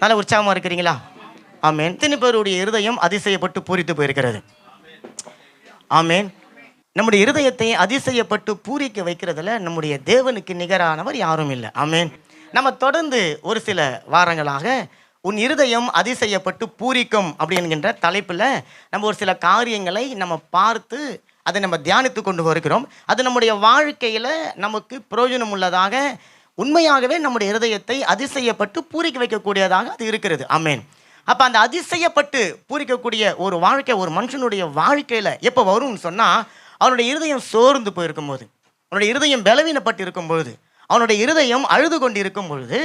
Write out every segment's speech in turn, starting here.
நல்ல உற்சாகமா இருக்கிறீங்களா? ஆமேன். எத்தனை பேருடைய இருதயம் அதிசயப்பட்டு பூரித்து போயிருக்கிறது? ஆமேன். நம்முடைய இருதயத்தை அதிசயப்பட்டு பூரிக்க வைக்கிறதுல நம்முடைய தேவனுக்கு நிகரானவர் யாரும் இல்லை. ஆமேன். நம்ம தொடர்ந்து ஒரு சில வாரங்களாக உன் இருதயம் அதிசயப்பட்டு பூரிக்கும் அப்படிங்கிற தலைப்பில் நம்ம ஒரு சில காரியங்களை நம்ம பார்த்து அதை நம்ம தியானித்து கொண்டு வருகிறோம். அது நம்முடைய வாழ்க்கையில் நமக்கு பிரயோஜனம் உள்ளதாக, உண்மையாகவே நம்முடைய இருதயத்தை அதிசயப்பட்டு பூரிக்க வைக்கக்கூடியதாக அது இருக்கிறது. ஆமேன். அப்போ அந்த அதிசயப்பட்டு பூரிக்கக்கூடிய ஒரு வாழ்க்கை ஒரு மனுஷனுடைய வாழ்க்கையில் எப்போ வரும்னு சொன்னால், அவனுடைய இருதயம் சோர்ந்து போயிருக்கும் போது, அவனுடைய இருதயம் பலவீனப்பட்டு இருக்கும்பொழுது, அவனுடைய இருதயம் அழுது கொண்டு இருக்கும் பொழுது,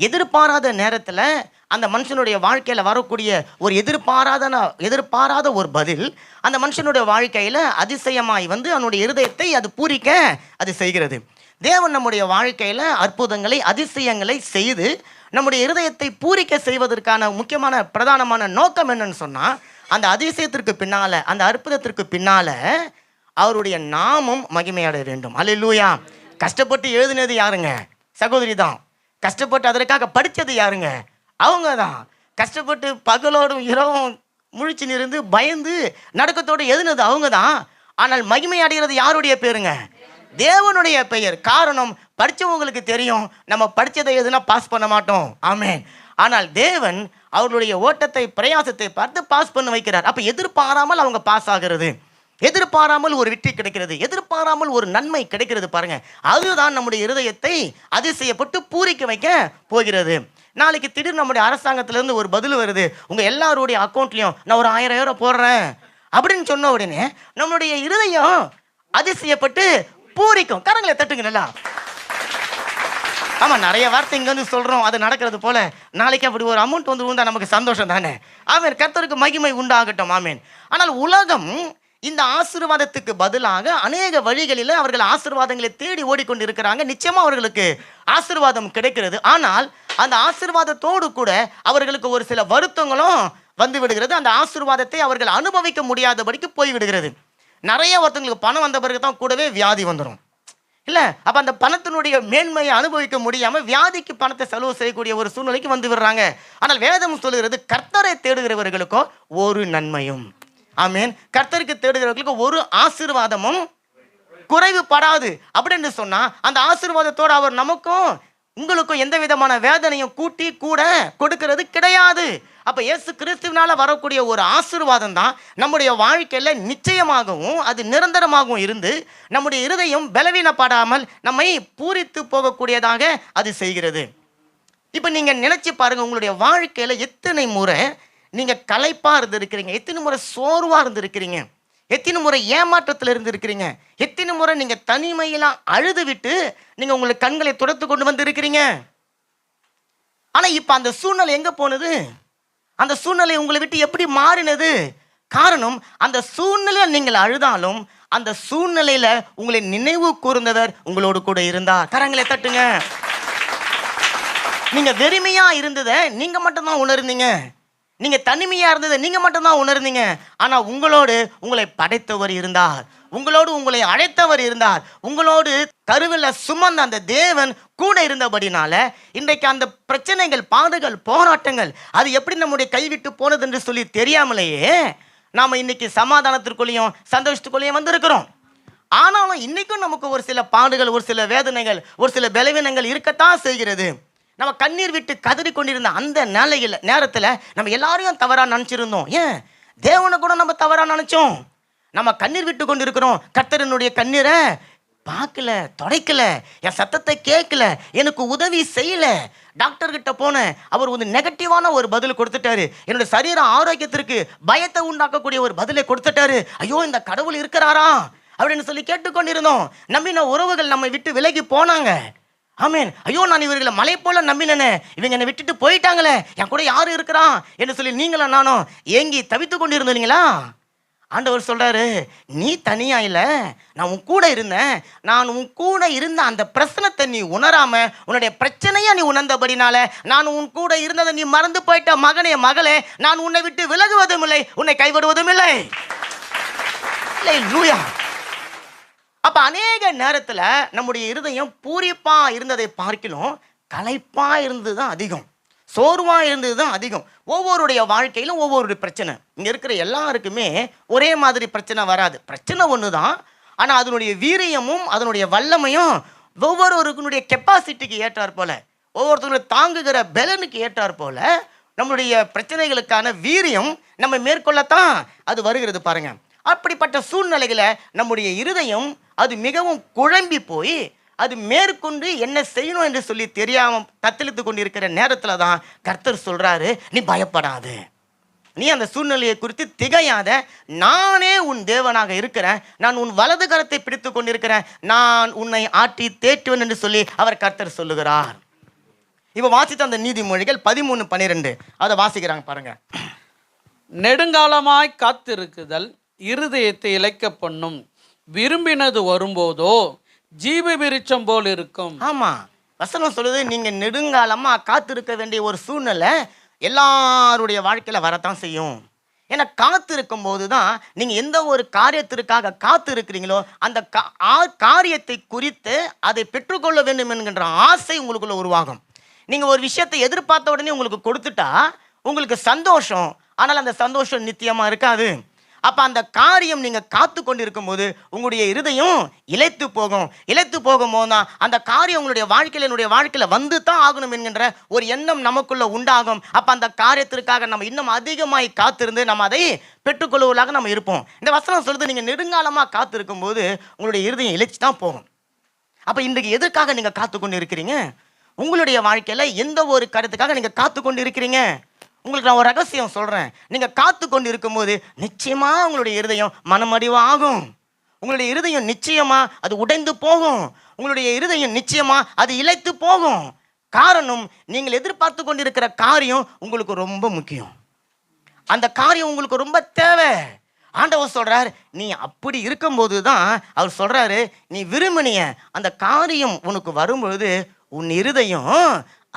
எதிர்பாராத நேரத்தில் அந்த மனுஷனுடைய வாழ்க்கையில் வரக்கூடிய ஒரு எதிர்பாராத ஒரு பதில் அந்த மனுஷனுடைய வாழ்க்கையில் அதிசயமாய் வந்து அவனுடைய இருதயத்தை அது பூரிக்க அது செய்கிறது. தேவன் நம்முடைய வாழ்க்கையில் அற்புதங்களை அதிசயங்களை செய்து நம்முடைய இருதயத்தை பூரிக்க செய்வதற்கான முக்கியமான பிரதானமான நோக்கம் என்னன்னு சொன்னால், அந்த அதிசயத்திற்கு பின்னால், அந்த அற்புதத்திற்கு பின்னால் அவருடைய நாமம் மகிமையடைய வேண்டும். அல்லேலூயா. கஷ்டப்பட்டு எழுதினது யாருங்க? சகோதரி தான். கஷ்டப்பட்டு அதற்காக படித்தது யாருங்க? அவங்க தான். கஷ்டப்பட்டு பகலோடும் இரவும் முழிச்சு நிருந்து பயந்து நடுக்கத்தோடு எழுதினது அவங்க தான். ஆனால் மகிமை அடைகிறது யாருடைய பேருங்க? தேவனுடைய பெயர். காரணம், படித்தவங்களுக்கு தெரியும் நம்ம படித்ததை எதுனா பாஸ் பண்ண மாட்டோம். ஆமேன். ஆனால் தேவன் அவர்களுடைய ஓட்டத்தை பிரயாசத்தை பார்த்து பாஸ் பண்ண வைக்கிறார். அப்போ எதிர்பாராமல் அவங்க பாஸ் ஆகிறது, எதிர்பாராமல் ஒரு வெற்றி கிடைக்கிறது, எதிர்பாராமல் ஒரு நன்மை கிடைக்கிறது. பாருங்க, அதுதான் நம்முடைய இருதயத்தை அதிசயப்பட்டு பூரிக்க வைக்க போகிறது. நாளைக்கு திடீர்னு நம்முடைய அரசாங்கத்திலேருந்து ஒரு பதில் வருது, உங்கள் எல்லாருடைய அக்கௌண்ட்லையும் நான் ஒரு 1000 euro போடுறேன் அப்படின்னு சொன்ன உடனே நம்மளுடைய இருதயம் அதிசயப்பட்டு பூரிக்கும். கரங்களை தட்டுங்க நல்லா. ஆமாம், நிறைய வார்த்தை இங்கே வந்து சொல்கிறோம், அது நடக்கிறது போல நாளைக்கு அப்படி ஒரு அமௌண்ட் வந்து உண்டா நமக்கு சந்தோஷம் தானே. ஆமேன். கர்த்தருக்கு மகிமை உண்டாகட்டும். ஆமேன். ஆனால் உலகம் இந்த ஆசீர்வாதத்துக்கு பதிலாக அநேக வழிகளில் அவர்கள் ஆசீர்வாதங்களை தேடி ஓடிக்கொண்டு இருக்கிறாங்க. நிச்சயமாக அவர்களுக்கு ஆசீர்வாதம் கிடைக்கிறது. ஆனால் அந்த ஆசீர்வாதத்தோடு கூட அவர்களுக்கு ஒரு சில வருத்தங்களும் வந்து விடுகிறது. அந்த ஆசீர்வாதத்தை அவர்கள் அனுபவிக்க முடியாதபடிக்கு போய்விடுகிறது. நிறைய ஒருத்தங்களுக்கு பணம் வந்த பிறகு தான் கூடவே வியாதி வந்துடும் இல்லை. அப்போ அந்த பணத்தினுடைய மேன்மையை அனுபவிக்க முடியாமல் வியாதிக்கு பணத்தை செலவு செய்யக்கூடிய ஒரு சூழ்நிலைக்கு வந்து விடுறாங்க. ஆனால் வேதம் சொல்லுகிறது, கர்த்தரை தேடுகிறவர்களுக்கோ ஒரு நன்மையும். ஆமேன். கர்த்தருக்கு தேடுகிறவர்களுக்கு ஒரு ஆசீர்வாதமும் குறைவுபடாது அப்படின்னு சொன்னா, அந்த ஆசீர்வாதத்தோடு அவர் நமக்கும் உங்களுக்கும் எந்த விதமான வேதனையும் கூட்டி கூட கொடுக்கிறது கிடையாது. அப்போ இயேசு கிறிஸ்துவினால வரக்கூடிய ஒரு ஆசீர்வாதம் தான் நம்முடைய வாழ்க்கையில் நிச்சயமாகவும் அது நிரந்தரமாகவும் இருந்து நம்முடைய இருதயம் பலவீனப்படாமல் நம்மை பூரித்து போகக்கூடியதாக அது செய்கிறது. இப்போ நீங்கள் நினைச்சு பாருங்க, உங்களுடைய வாழ்க்கையில் எத்தனை முறை நீங்கள் களைப்பாக இருந்திருக்கிறீங்க, எத்தனை முறை சோர்வாக இருந்திருக்கிறீங்க, எத்தனை முறை ஏமாற்றத்தில் இருந்திருக்கிறீங்க, எத்தனை முறை நீங்கள் தனிமையெல்லாம் அழுது விட்டு நீங்கள் உங்களுக்கு கண்களை துடைத்து கொண்டு வந்து இருக்கிறீங்க. ஆனால் இப்போ அந்த சூழ்நிலை எங்கே போனது? அந்த சூழ்நிலை உங்களை விட்டு எப்படி மாறினது? காரணம், அந்த சூழ்நிலையில் நீங்கள் அழுதாலும் அந்த சூழ்நிலையில் உங்களை நினைவு கூர்ந்தவர் உங்களோடு கூட இருந்தார். கரங்களை தட்டுங்க. நீங்கள் வெறுமையாக இருந்ததை நீங்கள் மட்டும்தான் உணர்ந்தீங்க, நீங்கள் தனிமையாக இருந்ததை நீங்கள் மட்டும்தான் உணர்ந்தீங்க. ஆனால் உங்களோடு உங்களை படைத்தவர் இருந்தார், உங்களோடு உங்களை அழைத்தவர் இருந்தார், உங்களோடு கருவில் சுமந்த அந்த தேவன் கூட இருந்தபடினால இன்றைக்கு அந்த பிரச்சனைகள், பாடுகள், போராட்டங்கள் அது எப்படி நம்முடைய கைவிட்டு போனது என்று சொல்லி தெரியாமலேயே நாம் இன்னைக்கு சமாதானத்திற்குள்ளேயும் சந்தோஷத்துக்குள்ளேயும் வந்திருக்கிறோம். ஆனாலும் இன்னைக்கும் நமக்கு ஒரு சில பாடுகள், ஒரு சில வேதனைகள், ஒரு சில பலவீனங்கள் இருக்கத்தான் செய்கிறது. நம்ம கண்ணீர் விட்டு கதறி கொண்டிருந்த அந்த நேரத்தில் நம்ம எல்லாரையும் தவறாக நினச்சிருந்தோம். ஏன் தேவனை கூட நம்ம தவறாக நினச்சோம். நம்ம கண்ணீர் விட்டு கொண்டு இருக்கிறோம். கர்த்தரனுடைய கண்ணீரை பார்க்கல, தொடைக்கல, என் சத்தத்தை கேட்கல, எனக்கு உதவி செய்யல. டாக்டர்கிட்ட போனேன், அவர் ஒரு நெகட்டிவான ஒரு பதில் கொடுத்துட்டாரு. என்னோட சரீர ஆரோக்கியத்திற்கு பயத்தை உண்டாக்கக்கூடிய ஒரு பதிலை கொடுத்துட்டாரு. ஐயோ, இந்த கடவுள் இருக்கிறாரா அப்படின்னு சொல்லி கேட்டுக்கொண்டிருந்தோம். நம்பின உறவுகள் நம்மை விட்டு விலகி போனாங்க. ஆமேன். ஐயோ, நான் இவர்களை மலை போல நம்பினேனே, இவங்க என்னை விட்டுட்டு போயிட்டாங்களே, என் கூட யாரும் இருக்கிறான் என்று சொல்லி நீங்களும் நானும் ஏங்கி தவித்து கொண்டு இருந்தீங்களா? ஆண்டவர் சொல்றாரு, நீ தனியா இல்லை, நான் உன் கூட இருந்தேன். நான் உன் கூட இருந்த அந்த பிரச்சனத்தை நீ உணராம உன்னுடைய பிரச்சனையை நீ உணர்ந்தபடினால நான் உன் கூட இருந்ததை நீ மறந்து போயிட்ட. மகனே, மகளே, நான் உன்னை விட்டு விலகுவதும் இல்லை, உன்னை கைவிடுவதும் இல்லை. அப்ப அநேக நேரத்துல நம்முடைய இருதயம் பூரிப்பா இருந்ததை பார்க்கலாம் களைப்பா இருந்தது தான் அதிகம். சோர்வாக இருந்தது தான் அதிகம். ஒவ்வொருடைய வாழ்க்கையிலும் ஒவ்வொரு பிரச்சனை. இங்கே இருக்கிற எல்லாருக்குமே ஒரே மாதிரி பிரச்சனை வராது. பிரச்சனை ஒன்று தான், ஆனால் அதனுடைய வீரியமும் அதனுடைய வல்லமையும் ஒவ்வொருவருக்குனுடைய கெப்பாசிட்டிக்கு ஏற்றார் போல, ஒவ்வொருத்தருடைய தாங்குகிற பலனுக்கு ஏற்றார் போல நம்மளுடைய பிரச்சனைகளுக்கான வீரியம் நம்ம மேற்கொள்ளத்தான் அது வருகிறது பாருங்க. அப்படிப்பட்ட சூழ்நிலைகளை நம்முடைய இருதயம் அது மிகவும் குழம்பி போய் அது மேற்கொண்டு என்ன செய்யணும் என்று சொல்லி தெரியாமல் தத்தளித்து கொண்டு இருக்கிற நேரத்தில் தான் கர்த்தர் சொல்றாரு, நீ பயப்படாது, நீ அந்த சூழ்நிலையை குறித்து திகையாத, நானே உன் தேவனாக இருக்கிறேன், நான் உன் வலது கரத்தை பிடித்து கொண்டிருக்கிறேன், நான் உன்னை ஆட்டி தேற்றுவேன் என்று சொல்லி அவர் கர்த்தர் சொல்லுகிறார். இப்போ வாசித்த அந்த நீதிமொழிகள் 13:12 அதை வாசிக்கிறாங்க பாருங்க. நெடுங்காலமாய் காத்திருக்குதல் இருதயத்தை இழைக்க பண்ணும், விரும்பினது வரும்போதோ ஜீவ விருட்சம் போல் இருக்கும். ஆமா, வசனம் சொல்லுது, நீங்க நெடுங்காலமா காத்திருக்க வேண்டிய ஒரு சூழ்நிலை எல்லாருடைய வாழ்க்கையில வரத்தான் செய்யும். ஏன்னா காத்திருக்கும் போது தான் நீங்க எந்த ஒரு காரியத்திற்காக காத்து இருக்கிறீங்களோ அந்த காரியத்தை குறித்து அதை பெற்றுக்கொள்ள வேண்டும் என்கின்ற ஆசை உங்களுக்குள்ள உருவாகும். நீங்க ஒரு விஷயத்தை எதிர்பார்த்த உடனே உங்களுக்கு கொடுத்துட்டா உங்களுக்கு சந்தோஷம், ஆனால் அந்த சந்தோஷம் நித்தியமா இருக்காது. அப்போ அந்த காரியம் நீங்கள் காத்து கொண்டு இருக்கும்போது உங்களுடைய இருதயம் இளைத்து போகும். இளைத்து போகும்போது தான் அந்த காரியம் உங்களுடைய வாழ்க்கையில் வந்து தான் ஆகணும் என்கின்ற ஒரு எண்ணம் நமக்குள்ள உண்டாகும். அப்போ அந்த காரியத்திற்காக நம்ம இன்னும் அதிகமாய் காத்திருந்து நம்ம அதை பெற்றுக்கொள்வதாக நம்ம இருப்போம். இந்த வசனம் சொல்லுது, நீங்கள் நெடுங்காலமாக காத்து இருக்கும்போது உங்களுடைய இருதயம் இளைச்சி தான் போகும். அப்போ இன்றைக்கு எதற்காக நீங்கள் காத்து கொண்டு இருக்கிறீங்க? உங்களுடைய வாழ்க்கையில் எந்த ஒரு காரியத்துக்காக நீங்கள் காத்து கொண்டு இருக்கிறீங்க? உங்களுக்கு நான் ஒரு ரகசியம் சொல்கிறேன். நீங்கள் காத்து கொண்டு இருக்கும்போது நிச்சயமாக உங்களுடைய இருதயம் மனமடிவாகும். உங்களுடைய இருதயம் நிச்சயமாக அது உடைந்து போகும். உங்களுடைய இருதயம் நிச்சயமாக அது இளைத்து போகும். காரணம், நீங்கள் எதிர்பார்த்து கொண்டு இருக்கிற காரியம் உங்களுக்கு ரொம்ப முக்கியம். அந்த காரியம் உங்களுக்கு ரொம்ப தேவை. ஆண்டவர் சொல்கிறார், நீ அப்படி இருக்கும்போது தான் அவர் சொல்கிறாரு, நீ விரும்பினிய அந்த காரியம் உனக்கு வரும்பொழுது உன் இருதயம்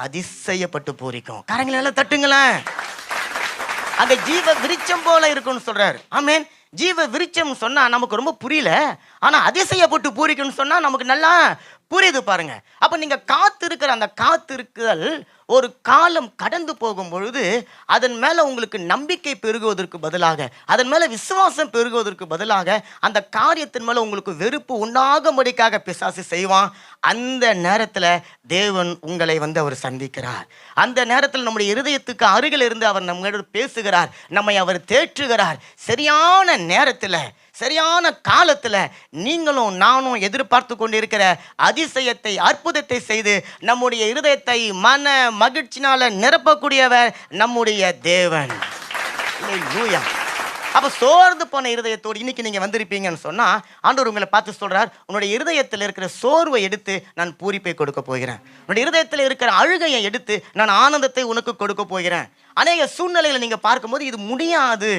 அதிசயப்பட்டு பூரிக்கும். கரங்களெல்லாம் தட்டுங்களேன். அந்த ஜீவ விருட்சம் போல இருக்கும்னு சொல்றாரு. ஆமேன். ஜீவ விருட்சம் சொன்னா நமக்கு ரொம்ப புரியல, ஆனா அதிசயப்பட்டு பூரிக்கும்னு சொன்னா நமக்கு நல்லா புரியுது பாருங்க. அப்ப நீங்க காத்திருக்கிற அந்த காத்திருக்குதல் ஒரு காலம் கடந்து போகும் பொழுது அதன் மேல உங்களுக்கு நம்பிக்கை பெருகுவதற்கு பதிலாக, அதன் மேல விசுவாசம் பெருகுவதற்கு பதிலாக அந்த காரியத்தின் மேல உங்களுக்கு வெறுப்பு உண்டாகும்படிக்காக பிசாசு செய்வான். அந்த நேரத்தில் தேவன் உங்களை அவர் சந்திக்கிறார். அந்த நேரத்தில் நம்முடைய இருதயத்துக்கு அருகில் இருந்து அவர் நம்மளோட பேசுகிறார், நம்மை அவர் தேற்றுகிறார். சரியான நேரத்தில் சரியான காலத்தில் நீங்களும் நானும் எதிர்பார்த்து கொண்டிருக்கிற அதிசயத்தை அற்புதத்தை செய்து நம்முடைய இருதயத்தை மன மகிழ்ச்சினால நிரப்பக்கூடியவர் நம்முடைய தேவன். அப்போ சோர்ந்து போன இருதயத்தோடு இன்னைக்கு நீங்கள் வந்திருப்பீங்கன்னு சொன்னால் ஆண்டவர் உங்களை பார்த்து சொல்கிறார், உன்னுடைய இருதயத்தில் இருக்கிற சோர்வை எடுத்து நான் பூரிப்பை கொடுக்க போகிறேன். உன்னுடைய இருதயத்தில் இருக்கிற அழுகையை எடுத்து நான் ஆனந்தத்தை உனக்கு கொடுக்க போகிறேன். அநேக சூழ்நிலைகளை நீங்கள் பார்க்கும்போது இது முடியாது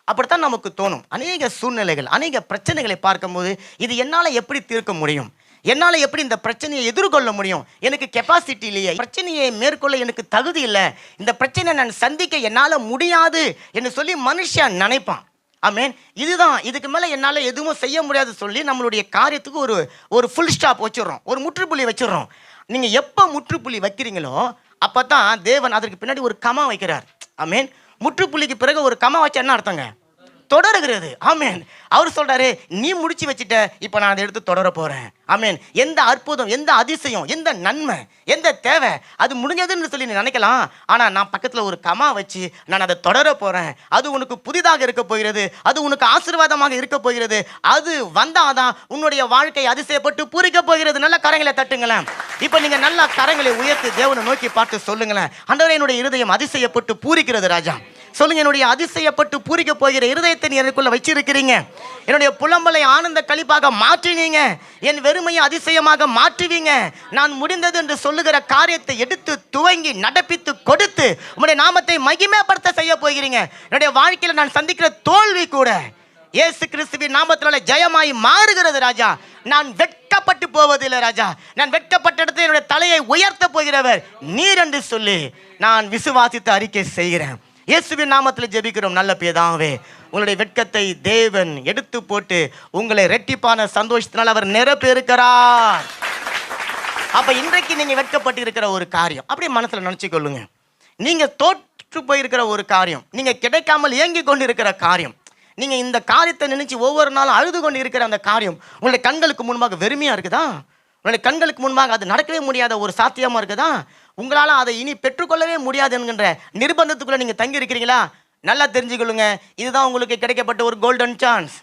அப்படித்தான் நமக்கு தோணும். அநேக சூழ்நிலைகள் அநேக பிரச்சனைகளை பார்க்கும்போது இது என்னால் எப்படி தீர்க்க முடியும், என்னால் எப்படி இந்த பிரச்சனையை எதிர்கொள்ள முடியும், எனக்கு கெப்பாசிட்டி இல்லையே, பிரச்சனையை மேற்கொள்ள எனக்கு தகுதி இல்லை, இந்த பிரச்சனையை நான் சந்திக்க என்னால் முடியாது என்று சொல்லி மனுஷன் நினைப்பான். ஆமேன். இதுதான், இதுக்கு மேலே என்னால் எதுவும் செய்ய முடியாது சொல்லி நம்மளுடைய காரியத்துக்கு ஒரு ஃபுல் ஸ்டாப் வச்சிடறோம், ஒரு முற்றுப்புள்ளி வச்சிடறோம். நீங்கள் எப்போ முற்றுப்புள்ளி வைக்கிறீங்களோ அப்போ தான் தேவன் அதற்கு பின்னாடி ஒரு கமா வைக்கிறார். ஆமேன். முற்றுப்புள்ளிக்கு பிறகு ஒரு கமா வச்சா என்ன அர்த்தங்க? தொடருகிறது. ஆமேன். அவர் சொல்றாரு, நீ முடிச்சு வச்சுட்ட, இப்போ நான் அதை எடுத்து தொடர போறேன். ஆமேன். எந்த அற்புதம், எந்த அதிசயம், எந்த நன்மை, எந்த தேவை அது முடிஞ்சதுன்னு சொல்லி நீ நினைக்கலாம். ஆனா நான் பக்கத்தில் ஒரு கமா வச்சு நான் அதை தொடர போறேன். அது உனக்கு புதிதாக இருக்க போகிறது, அது உனக்கு ஆசீர்வாதமாக இருக்க போகிறது. அது வந்தாதான் உன்னுடைய வாழ்க்கை அதிசயப்பட்டு பூரிக்க போகிறது. நல்ல கரங்களை தட்டுங்களேன். இப்போ நீங்க நல்ல கரங்களை உயர்த்தி தேவனை நோக்கி பார்த்து சொல்லுங்களேன், ஆண்டவரே என்னுடைய இருதயம் அதிசயப்பட்டு பூரிக்கிறது ராஜா. சொல்லுங்க, என்னுடைய அதிசயப்பட்டு பூரிக்க போகிற இருதயத்தை நீ எனக்குள்ள வச்சிருக்கிறீங்க. என்னுடைய புலம்பலை ஆனந்த களிப்பாக மாற்றினீங்க, என் வெறுமையை அதிசயமாக மாற்றுவீங்க. நான் முடிந்தது என்று சொல்லுகிற காரியத்தை எடுத்து துவங்கி நடப்பித்து கொடுத்து உங்களுடைய நாமத்தை மகிமைப்படுத்த செய்ய போகிறீங்க. என்னுடைய வாழ்க்கையில் நான் சந்திக்கிற தோல்வி கூட இயேசு கிறிஸ்துவின் நாமத்தினால ஜெயமாய் மாறுகிறது ராஜா. நான் வெட்கப்பட்டு போவதில்லை ராஜா. நான் வெட்கப்பட்ட இடத்துல என்னுடைய தலையை உயர்த்த போகிறவர் நீர் என்று சொல்லி நான் விசுவாசித்து அறிக்கை செய்கிறேன். இயேசுவின் நாமத்தில் ஜெபிக்கிறோம் நல்ல பிதாவே. உங்களுடைய வெட்கத்தை தேவன் எடுத்து போட்டு உங்களை இரட்டிப்பான சந்தோஷத்தினால் அவர் நிரப்பியிருக்கிறார். அப்ப இன்றைக்கு நீங்க வெட்கப்பட்டு இருக்கிற ஒரு காரியம் அப்படியே மனசுல நினைச்சு கொள்ளுங்க. நீங்க தோற்று போயிருக்கிற ஒரு காரியம், நீங்க கிடைக்காமல் ஏங்கி கொண்டு இருக்கிற காரியம், நீங்க இந்த காரியத்தை நினைச்சு ஒவ்வொரு நாளும் அழுது கொண்டு இருக்கிற அந்த காரியம் உங்களுடைய கண்களுக்கு முன்பாக வெறுமையா இருக்குதா? உங்களுடைய கண்களுக்கு முன்பாக அது நடக்கவே முடியாத ஒரு சாத்தியமா இருக்குதா? உங்களால் அதை இனி பெற்றுக்கொள்ளவே முடியாது என்கின்ற நிர்பந்தத்துக்குள்ள நீங்க தங்கி இருக்கிறீங்களா? நல்லா தெரிஞ்சுக்கொள்ளுங்க, இதுதான் உங்களுக்கு கிடைக்கப்பட்ட ஒரு கோல்டன் சான்ஸ்.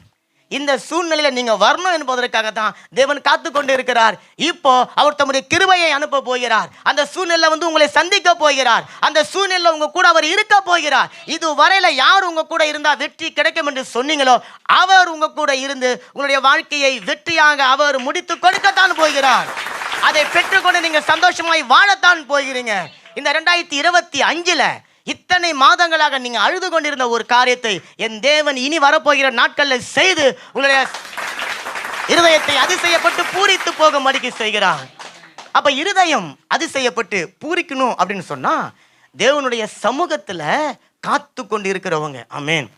இந்த சூழ்நிலையில நீங்க வரணும் என்பதற்காகத்தான் தேவன் காத்து கொண்டு இருக்கிறார். இப்போ அவர் தம்முடைய கிருபையை அனுப்ப போகிறார். அந்த சூழ்நிலை உங்களை சந்திக்க போகிறார். அந்த சூழ்நிலை உங்க கூட அவர் இருக்க போகிறார். இது வரையில யார் உங்க கூட இருந்தா வெற்றி கிடைக்கும் என்று சொன்னீங்களோ அவர் உங்க கூட இருந்து உங்களுடைய வாழ்க்கையை வெற்றியாக அவர் முடித்து கொடுக்கத்தான் போகிறார். அதை பெற்றுக்கொண்டு நீங்க சந்தோஷமாய் வாழத்தான் போகிறீங்க. இந்த 2025ல இத்தனை மாதங்களாக நீங்க அழுது கொண்டிருந்த ஒரு காரியத்தை என் தேவன் இனி வரப்போகிற நாட்களில் செய்து உங்களுடைய இருதயத்தை அதிசயப்பட்டு பூரித்து போக மடிக்க செய்கிறார். அப்ப இருதயம் அதிசயப்பட்டு பூரிக்கணும் அப்படின்னு சொன்னா தேவனுடைய சமூகத்துல காத்து கொண்டு இருக்கிறவங்க. ஆமென்.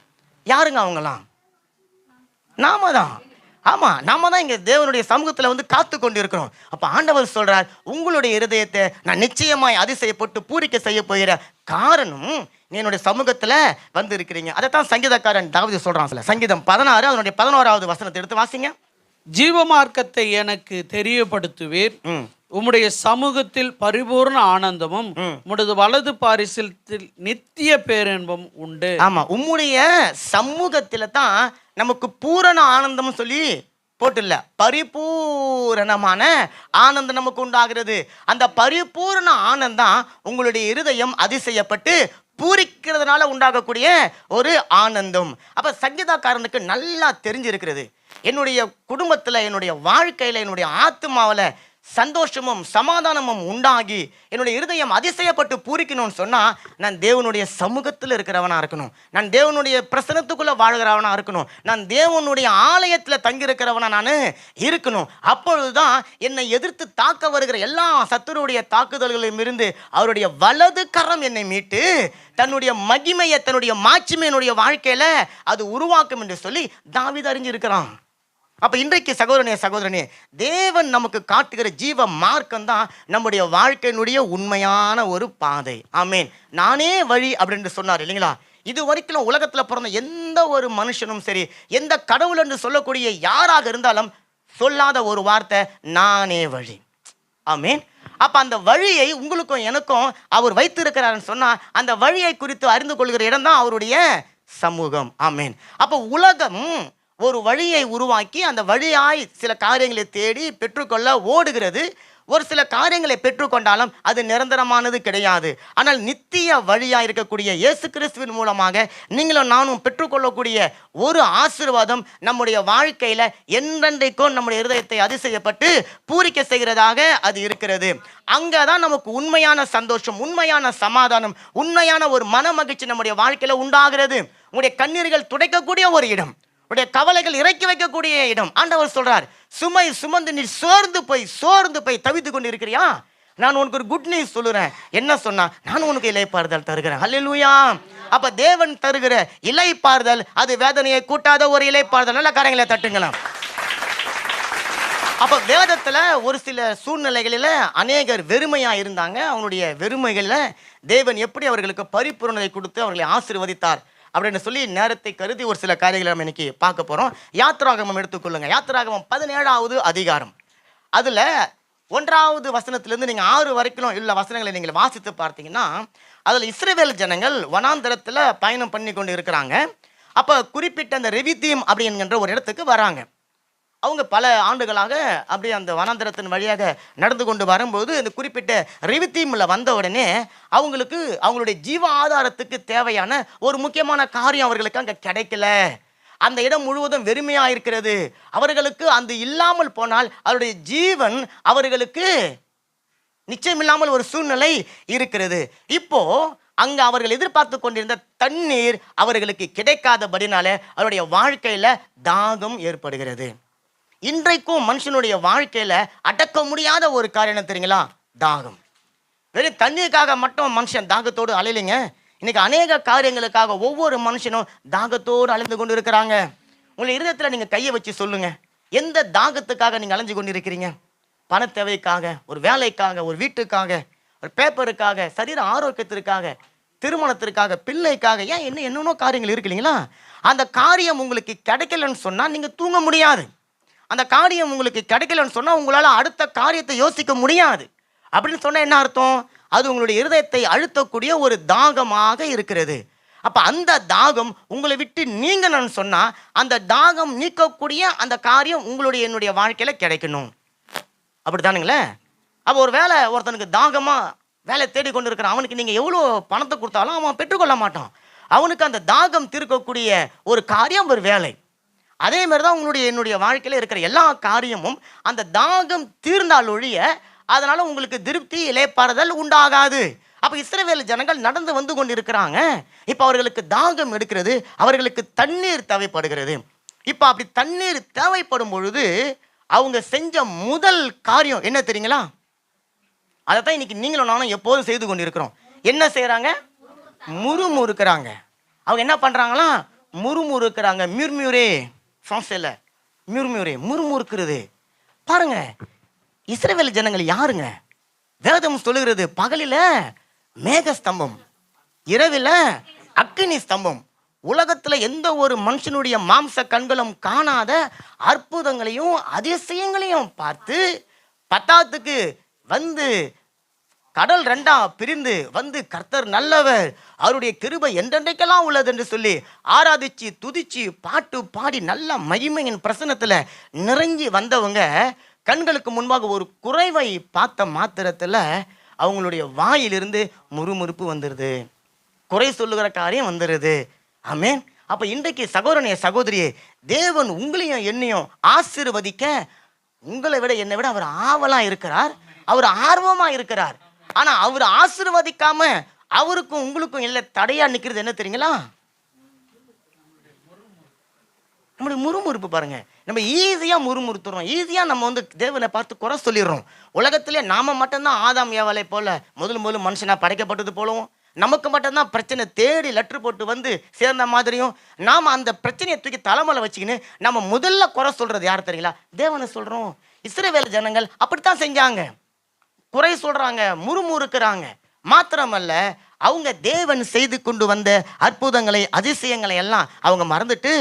யாருங்க அவங்களாம்? நாம தான். ஆமா, நாம தான் இங்க தேவனுடைய சமூகத்துல காத்து கொண்டு இருக்கிறோம். அப்ப ஆண்டவர் சொல்றார், உங்களுடைய இருதயத்தை நான் நிச்சயமாய் அதிசயப்பட்டு பூரிக்க செய்ய போகிற காரணம் நீ என்னுடைய சமூகத்துல இருக்கிறீங்க. அதைத்தான் சங்கீதக்காரன் தாவீது சொல்றான். சங்கீதம் 16 அதனுடைய 11வது வசனத்தை எடுத்து வாசிங்க. ஜீவமார்க்கத்தை எனக்கு தெரியப்படுத்துவீர், உம்முடைய சமூகத்தில் பரிபூர்ண ஆனந்தமும் உம்முடைய வலது பாரிசத்தில் நித்திய பேரின்பம் உண்டு. ஆமா, உம்முடைய சமூகத்துல தான் நமக்கு பூரண ஆனந்தம் சொல்லி போட்டுல்ல, பரிபூரணமான ஆனந்தம் நமக்கு உண்டாகிறது. அந்த பரிபூரண ஆனந்தம் உங்களுடைய இருதயம் அதிசயப்பட்டு பூரிக்கிறதுனால உண்டாகக்கூடிய ஒரு ஆனந்தம். அப்ப சங்கீதக்காரனுக்கு நல்லா தெரிஞ்சிருக்கிறது, என்னுடைய குடும்பத்துல, என்னுடைய வாழ்க்கையில, என்னுடைய ஆத்மாவில் சந்தோஷமும் சமாதானமும் உண்டாகி என்னுடைய இருதயம் அதிசயப்பட்டு பூரிக்கணும்னு சொன்னா நான் தேவனுடைய சமூகத்தில் இருக்கிறவனா இருக்கணும், நான் தேவனுடைய பிரசனத்துக்குள்ள வாழ்கிறவனா இருக்கணும், நான் தேவனுடைய ஆலயத்தில் தங்கியிருக்கிறவனா நான் இருக்கணும். அப்பொழுதுதான் என்னை எதிர்த்து தாக்க வருகிற எல்லா சத்துருடைய தாக்குதல்களையும் இருந்து அவருடைய வலது கரம் என்னை மீட்டு தன்னுடைய மகிமையை, தன்னுடைய மாட்சிமை என்னுடைய வாழ்க்கையில அது உருவாக்கும் என்று சொல்லி தாவீது அறிஞ்சிருக்கிறான். அப்ப இன்றைக்கு சகோதரனே, தேவன் நமக்கு காட்டுகிற ஜீவ மார்க்கம் தான் நம்முடைய வாழ்க்கையினுடைய உண்மையான ஒரு பாதை. ஆமேன். நானே வழி அப்படின்னு சொன்னார் இல்லைங்களா? இது வரைக்கும் உலகத்துல பிறந்த எந்த ஒரு மனுஷனும் சரி, எந்த கடவுள் என்று சொல்லக்கூடிய யாராக இருந்தாலும் சொல்லாத ஒரு வார்த்தை நானே வழி. ஆமேன். அப்ப அந்த வழியை உங்களுக்கும் எனக்கும் அவர் வைத்திருக்கிறாருன்னு சொன்னா அந்த வழியை குறித்து அறிந்து கொள்கிற இடம் தான் அவருடைய சமூகம். ஆமேன். அப்ப உலகம் ஒரு வழியை உருவாக்கி அந்த வழியாய் சில காரியங்களை தேடி பெற்றுக்கொள்ள ஓடுகிறது. ஒரு சில காரியங்களை பெற்றுக்கொண்டாலும் அது நிரந்தரமானது கிடையாது. ஆனால் நித்திய வழியாக இருக்கக்கூடிய இயேசு கிறிஸ்துவின் மூலமாக நீங்களும் நானும் பெற்றுக்கொள்ளக்கூடிய ஒரு ஆசீர்வாதம் நம்முடைய வாழ்க்கையில என்றென்றைக்கும் நம்முடைய இருதயத்தை அதிசயப்பட்டு பூரிக்க செய்கிறதாக அது இருக்கிறது. அங்கதான் நமக்கு உண்மையான சந்தோஷம், உண்மையான சமாதானம், உண்மையான ஒரு மன மகிழ்ச்சி நம்முடைய வாழ்க்கையில உண்டாகிறது. உங்களுடைய கண்ணீர்கள் துடைக்கக்கூடிய ஒரு இடம், உடைய கவலைகள் இறக்கி வைக்கக்கூடிய இடம். ஆண்டவர் சொல்றார், சுமை சுமந்து நீ சோர்ந்து போய் தவித்து கொண்டு இருக்கிறியா? நான் உனக்கு ஒரு குட் நியூஸ் சொல்லுறேன். என்ன சொன்னா, நான் உனக்கு இளைப்பாறுதல் தருகிறேன். ஹல்லேலூயா. அப்ப தேவன் தருகிற இளைப்பாறுதல் அது வேதனையை கூட்டாத ஒரு இளைப்பாறுதல். நல்ல காரியங்களை தட்டுங்களாம். அப்ப வேதத்துல ஒரு சில சூழ்நிலைகளில அநேகர் வெறுமையா இருந்தாங்க. அவங்களுடைய வெறுமைகளில் தேவன் எப்படி அவர்களுக்கு பரிபூரணத்தை கொடுத்து அவர்களை ஆசீர்வதித்தார் அப்படின்னு சொல்லி நேரத்தை கருதி ஒரு சில காரியங்களை நம்ம இன்னைக்கு பார்க்க போறோம். யாத்திராகமம் எடுத்துக்கொள்ளுங்க. யாத்திராகமம் 17வது அதிகாரம், அதுல 1வது வசனத்திலிருந்து நீங்க 6 வரைக்கும் உள்ள வசனங்களை நீங்கள் வாசித்து பார்த்தீங்கன்னா அதுல இஸ்ரவேல் ஜனங்கள் வனாந்தரத்துல பயணம் பண்ணி கொண்டு இருக்கிறாங்க. அப்ப குறிப்பிட்ட அந்த ரெவிதீம் அப்படிங்கிற ஒரு இடத்துக்கு வராங்க. அவங்க பல ஆண்டுகளாக அப்படியே அந்த வனாந்தரத்தின் வழியாக நடந்து கொண்டு வரும்போது இந்த குறிப்பிட்ட ரெவிதீமில் வந்த உடனே அவங்களுக்கு அவங்களுடைய ஜீவ ஆதாரத்துக்கு தேவையான ஒரு முக்கியமான காரியம் அவர்களுக்கு அங்கே கிடைக்கல. அந்த இடம் முழுவதும் வெறுமையாக இருக்கிறது. அவர்களுக்கு அந்த இல்லாமல் போனால் அவருடைய ஜீவன் அவர்களுக்கு நிச்சயமில்லாமல் ஒரு சூழ்நிலை இருக்கிறது. இப்போ அங்க அவர்கள் எதிர்பார்த்து கொண்டிருந்த தண்ணீர் அவர்களுக்கு கிடைக்காதபடினால அவருடைய வாழ்க்கையில தாகம் ஏற்படுகிறது. இன்றைக்கும் மனுஷனுடைய வாழ்க்கையில அடக்க முடியாத ஒரு காரியம் தெரியுங்களா? தாகம். வெறும் தண்ணீருக்காக மட்டும் மனுஷன் தாகத்தோடு அலையிலைங்க. இன்னைக்கு அநேக காரியங்களுக்காக ஒவ்வொரு மனுஷனும் தாகத்தோடு அலைந்து கொண்டு இருக்கிறாங்க. உங்களுடைய இருதயத்துல நீங்க கையை வச்சு சொல்லுங்க, எந்த தாகத்துக்காக நீங்க அலைஞ்சு கொண்டு இருக்கிறீங்க? பண தேவைக்காக, ஒரு வேலைக்காக, ஒரு வீட்டுக்காக, ஒரு பேப்பருக்காக, சரீர ஆரோக்கியத்திற்காக, திருமணத்திற்காக, பிள்ளைக்காக, ஏன் என்னென்னோ காரியங்கள் இருக்கு இல்லைங்களா? அந்த காரியம் உங்களுக்கு கிடைக்கலன்னு சொன்னா நீங்க தூங்க முடியாது. அந்த காரியம் உங்களுக்கு கிடைக்கலன்னு சொன்னா உங்களால அடுத்த காரியத்தை யோசிக்க முடியாது. அப்படின்னு சொன்னா என்ன அர்த்தம்? அது உங்களுடைய இருதயத்தை அழுத்தக்கூடிய ஒரு தாகமாக இருக்கிறது. அப்ப அந்த தாகம் உங்களை விட்டு நீங்கணும்னு சொன்னா அந்த தாகம் நீக்கக்கூடிய அந்த காரியம் உங்களுடைய என்னுடைய வாழ்க்கையில கிடைக்கணும். அப்படித்தானுங்களே? அப்போ ஒரு வேலை ஒருத்தனுக்கு தாகமா வேலை தேடி கொண்டு இருக்கிறான், அவனுக்கு நீங்க எவ்வளோ பணத்தை கொடுத்தாலும் அவன் பெற்றுக்கொள்ள மாட்டான். அவனுக்கு அந்த தாகம் தீர்க்கக்கூடிய ஒரு காரியம் ஒரு வேலை. அதே மாதிரி தான் உங்களுடைய என்னுடைய வாழ்க்கையில் இருக்கிற எல்லா காரியமும் அந்த தாகம் தீர்ந்தால் ஒழிய அதனால உங்களுக்கு திருப்தி இளைப்பாறுதல் உண்டாகாது. அப்ப இஸ்ரவேல் ஜனங்கள் நடந்து வந்து கொண்டு இருக்கிறாங்க. இப்ப அவர்களுக்கு தாகம் எடுக்கிறது, அவர்களுக்கு தண்ணீர் தேவைப்படுகிறது. இப்ப அப்படி தண்ணீர் தேவைப்படும் பொழுது அவங்க செஞ்ச முதல் காரியம் என்ன தெரியுங்களா? அதைத்தான் இன்னைக்கு நீங்களும் நானும் எப்போதும் செய்து கொண்டு இருக்கிறோம். என்ன செய்யறாங்க? முறுமுறுக்கிறாங்க. அவங்க என்ன பண்றாங்களா? முறுமுறுக்கிறாங்க. மிர்மியூரே ஃப்ரான்ஸ்ல மிர்மியூரே, முறுமுறுக்கிறது. பாருங்க, இஸ்ரவேல் ஜனங்கள் யாருங்க? வேதம் சொல்லுகிறது, பகலில மேகஸ்தம்பம், இரவில அக்கினி ஸ்தம்பம். உலகத்துல எந்த ஒரு மனுஷனுடைய மாம்ச கண்களும் காணாத அற்புதங்களையும் அதிசயங்களையும் பார்த்து பத்தாத்துக்கு வந்து கடல் ரெண்டா பிரிந்து வந்து கர்த்தர் நல்லவர், அவருடைய கிருபை என்றென்றைக்கெல்லாம் உள்ளது என்று சொல்லி ஆராதிச்சு துதிச்சு பாட்டு பாடி நல்ல மகிமையின் பிரசன்னத்துல நிறைஞ்சி வந்தவங்க கண்களுக்கு முன்பாக ஒரு குறைவை பார்த்த மாத்திரத்துல அவங்களுடைய வாயிலிருந்து முறுமுறுப்பு வந்துடுது, குறை சொல்லுகிற காரியம் வந்துடுது. ஆமென். அப்ப இன்றைக்கு சகோதரனே சகோதரியே, தேவன் உங்களையும் என்னையும் ஆசீர்வதிக்க உங்களை விட என்னை விட அவர் ஆவலா இருக்கிறார், அவர் ஆர்வமா இருக்கிறார். ஆனா அவர் ஆசீர்வதிக்காம அவருக்கும் உங்களுக்கும் இல்லை தடையா நிக்கிறது என்ன தெரியுங்களா? நம்முடைய முறுமுறுப்பு. பாருங்க, நம்ம ஈஸியா முறுமுறுத்துறோம், ஈஸியா நம்ம வந்து தேவனை பார்த்து குறை சொல்லிடுறோம். உலகத்திலே நாம மட்டும்தான் ஆதாம் ஏவாளை போல முதல் மனுஷனா படைக்கப்பட்டது போலவும், நமக்கு மட்டும்தான் பிரச்சனை தேடி லெட்டர் போட்டு வந்து சேர்ந்த மாதிரியும், நாம அந்த பிரச்சனையை தூக்கி தலைமையில வச்சுக்கின்னு நம்ம முதல்ல குறை சொல்றது யார் தெரியுங்களா? தேவனை சொல்றோம். இஸ்ரவேல் ஜனங்கள் அப்படித்தான் செஞ்சாங்க, குறை சொல்றாங்க, முறுமுறுக்கிறாங்க. மாத்திரமல்ல, அவங்க தேவன் செய்து கொண்டு வந்த அற்புதங்களை அதிசயங்களை எல்லாம் அவங்க மறந்துட்டு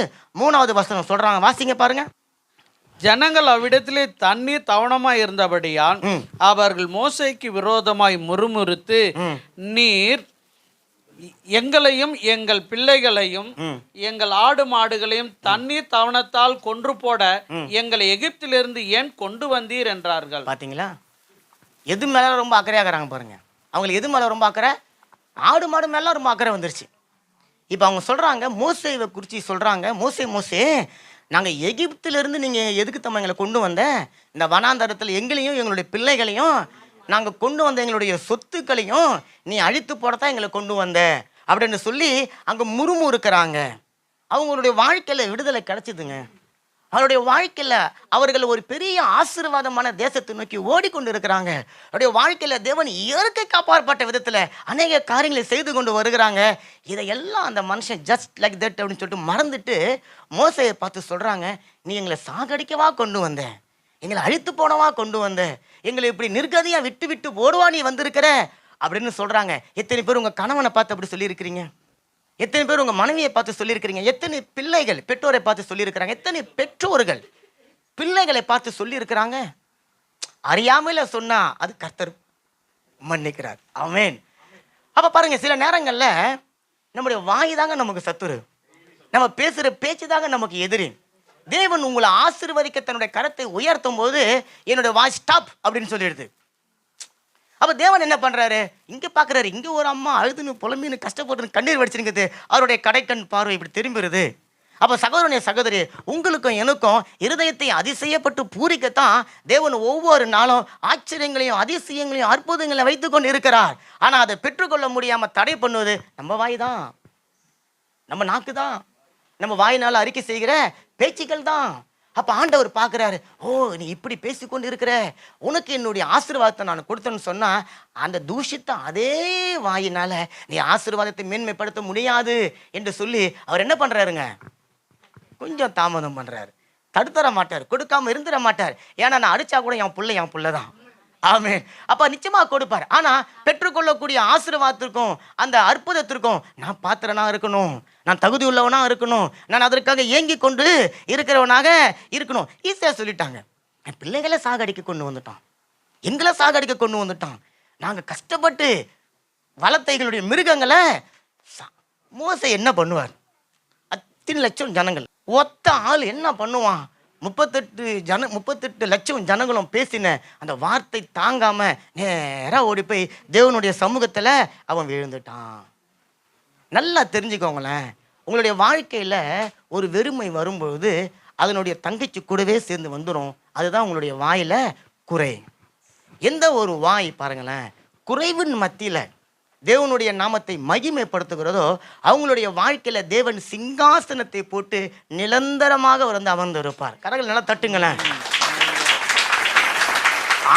3வது வசனம் சொல்றாங்க, வாசிங்க பாருங்க. ஜனங்கள் அவ்விடத்திலே தண்ணீர் தவணமாய் இருந்தபடியால் அவர்கள் மோசேக்கு விரோதமாய் முறுமுறுத்து, நீர் எங்களையும் எங்கள் பிள்ளைகளையும் எங்கள் ஆடு மாடுகளையும் தண்ணீர் தவணத்தால் கொன்று போட எங்களை எகிப்திலிருந்து ஏன் கொண்டு வந்தீர் என்றார்கள். பாத்தீங்களா? எது மேல ரொம்ப அக்கறையாகிறாங்க பாருங்க. அவங்களுக்கு எது மேல ரொம்ப அக்கறை? ஆடு மாடு மேல ரொம்ப அக்கறை வந்துருச்சு. இப்போ அவங்க சொல்றாங்க, மோசேவை குறித்து சொல்றாங்க, மோசே நாங்கள் எகிப்திலிருந்து நீங்கள் எதுக்கு தம்ம எங்களை கொண்டு வந்த? இந்த வனாந்தரத்தில் எங்களையும் எங்களுடைய பிள்ளைகளையும் நாங்கள் கொண்டு வந்த எங்களுடைய சொத்துக்களையும் நீ அழித்து போடத்தான் எங்களை கொண்டு வந்த அப்படின்னு சொல்லி அங்கே முறுமுறுக்கிறாங்க. அவங்களுடைய வாழ்க்கையில் விடுதலை கிடைச்சிதுங்க. அவருடைய வாழ்க்கையில் அவர்கள் ஒரு பெரிய ஆசீர்வாதமான தேசத்தை நோக்கி ஓடிக்கொண்டு இருக்கிறாங்க. அவருடைய வாழ்க்கையில் தேவன் இயற்கைக்கு அப்பாற்பட்ட விதத்தில் அநேக காரியங்களை செய்து கொண்டு வருகிறாங்க. இதையெல்லாம் அந்த மனுஷன் ஜஸ்ட் லைக் தட் அப்படின்னு சொல்லிட்டு மறந்துட்டு மோசேயை பார்த்து சொல்கிறாங்க, நீ எங்களை சாகடிக்கவா கொண்டு வந்த, எங்களை அழித்து போனவா கொண்டு வந்த, எங்களை இப்படி நிர்கதியாக விட்டு விட்டு ஓடுவா நீ வந்திருக்கிற அப்படின்னு சொல்கிறாங்க. எத்தனை பேர் உங்கள் கணவனை பார்த்து அப்படி சொல்லியிருக்கிறீங்க? எத்தனை பேர் உங்கள் மனைவியை பார்த்து சொல்லியிருக்கிறீங்க? எத்தனை பிள்ளைகள் பெற்றோரை பார்த்து சொல்லியிருக்கிறாங்க? எத்தனை பெற்றோர்கள் பிள்ளைகளை பார்த்து சொல்லியிருக்கிறாங்க? அறியாமையில சொன்னா அது கர்த்தர் மன்னிக்கிறார். ஆமென். அப்ப பாருங்க, சில நேரங்கள்ல நம்முடைய வாய் தாங்க நமக்கு சத்துரு, நம்ம பேசுற பேச்சு தாங்க நமக்கு எதிரி. தேவன் உங்களை ஆசீர்வதிக்க தன்னுடைய கரத்தை உயர்த்தும் போது என்னுடைய வாய் ஸ்டாப் அப்படின்னு சொல்லிடுது. அப்போ தேவன் என்ன பண்ணுறாரு? இங்கே பார்க்குறாரு, இங்கே ஒரு அம்மா அழுதுன்னு புலம்பின்னு கஷ்டப்பட்டு கண்ணீர் வடிச்சிருக்குது, அவருடைய கடைக்கண் பார்வை இப்படி திரும்பிடுது. அப்போ சகோதரனே சகோதரி, உங்களுக்கும் எனக்கும் இருதயத்தை அதிசயப்பட்டு பூரிக்கத்தான் தேவன் ஒவ்வொரு நாளும் ஆச்சரியங்களையும் அதிசயங்களையும் அற்புதங்களையும் வைத்து கொண்டு இருக்கிறார். ஆனால் அதை பெற்றுக்கொள்ள முடியாமல் தடை பண்ணுவது நம்ம வாய் தான், நம்ம நாக்கு தான், நம்ம வாயினால் அறிக்கை செய்கிற பேச்சுக்கள் தான். அப்போ ஆண்டவர் பார்க்குறாரு, ஓ நீ இப்படி பேசிக்கொண்டு இருக்கிற, உனக்கு என்னுடைய ஆசீர்வாதத்தை நான் கொடுத்தேன்னு சொன்னால் அந்த தூஷித்த அதே வாயினால் நீ ஆசீர்வாதத்தை மேன்மைப்படுத்த முடியாது என்று சொல்லி அவர் என்ன பண்ணுறாருங்க? கொஞ்சம் தாமதம் பண்ணுறாரு. தடுத்துற மாட்டார், கொடுக்காம இருந்துட மாட்டார். ஏன்னா நான் அடித்தா கூட என் புள்ள தான், ஆமென். அப்ப நிச்சயமா கொடுப்பார். ஆனா பெற்றுக்கொள்ளக்கூடிய ஆசீர்வாதத்திற்கும் அந்த அற்புதத்திற்கும் நான் பாத்திரனா இருக்கணும், நான் தகுதி உள்ளவனா இருக்கணும், நான் அதற்காக ஏங்கி கொண்டு இருக்கிறவனாக இருக்கணும். ஈஸியா சொல்லிட்டாங்க. என் பிள்ளைகளை சாகடிக்க கொண்டு வந்துட்டான், எங்களை சாகடிக்க கொண்டு வந்துட்டான், நாங்க கஷ்டப்பட்டு வளர்த்தைகளுடைய மிருகங்களை மோசே என்ன பண்ணுவார்? அத்தனை லட்சம் ஜனங்கள், ஒத்த ஆள் என்ன பண்ணுவான்? 38 லட்சம் ஜனங்களும் பேசின அந்த வார்த்தை தாங்காம நேரா ஓடி போய் தேவனுடைய சமூகத்துல அவன் விழுந்துட்டான். நல்லா தெரிஞ்சுக்கோங்களேன், உங்களுடைய வாழ்க்கையில ஒரு வெறுமை வரும்பொழுது அதனுடைய தங்கச்சி கூடவே சேர்ந்து வந்துடும். அதுதான் உங்களுடைய வாயில குறை. எந்த ஒரு வாய் பாருங்களேன் குறைவின் மத்தியில தேவனுடைய நாமத்தை மகிமைப்படுத்துகிறதோ அவங்களுடைய வாழ்க்கையில தேவன் சிங்காசனத்தை போட்டு நிரந்தரமாக வந்து அமர்ந்திருப்பார். கரங்கள் நல்லா தட்டுங்களேன்.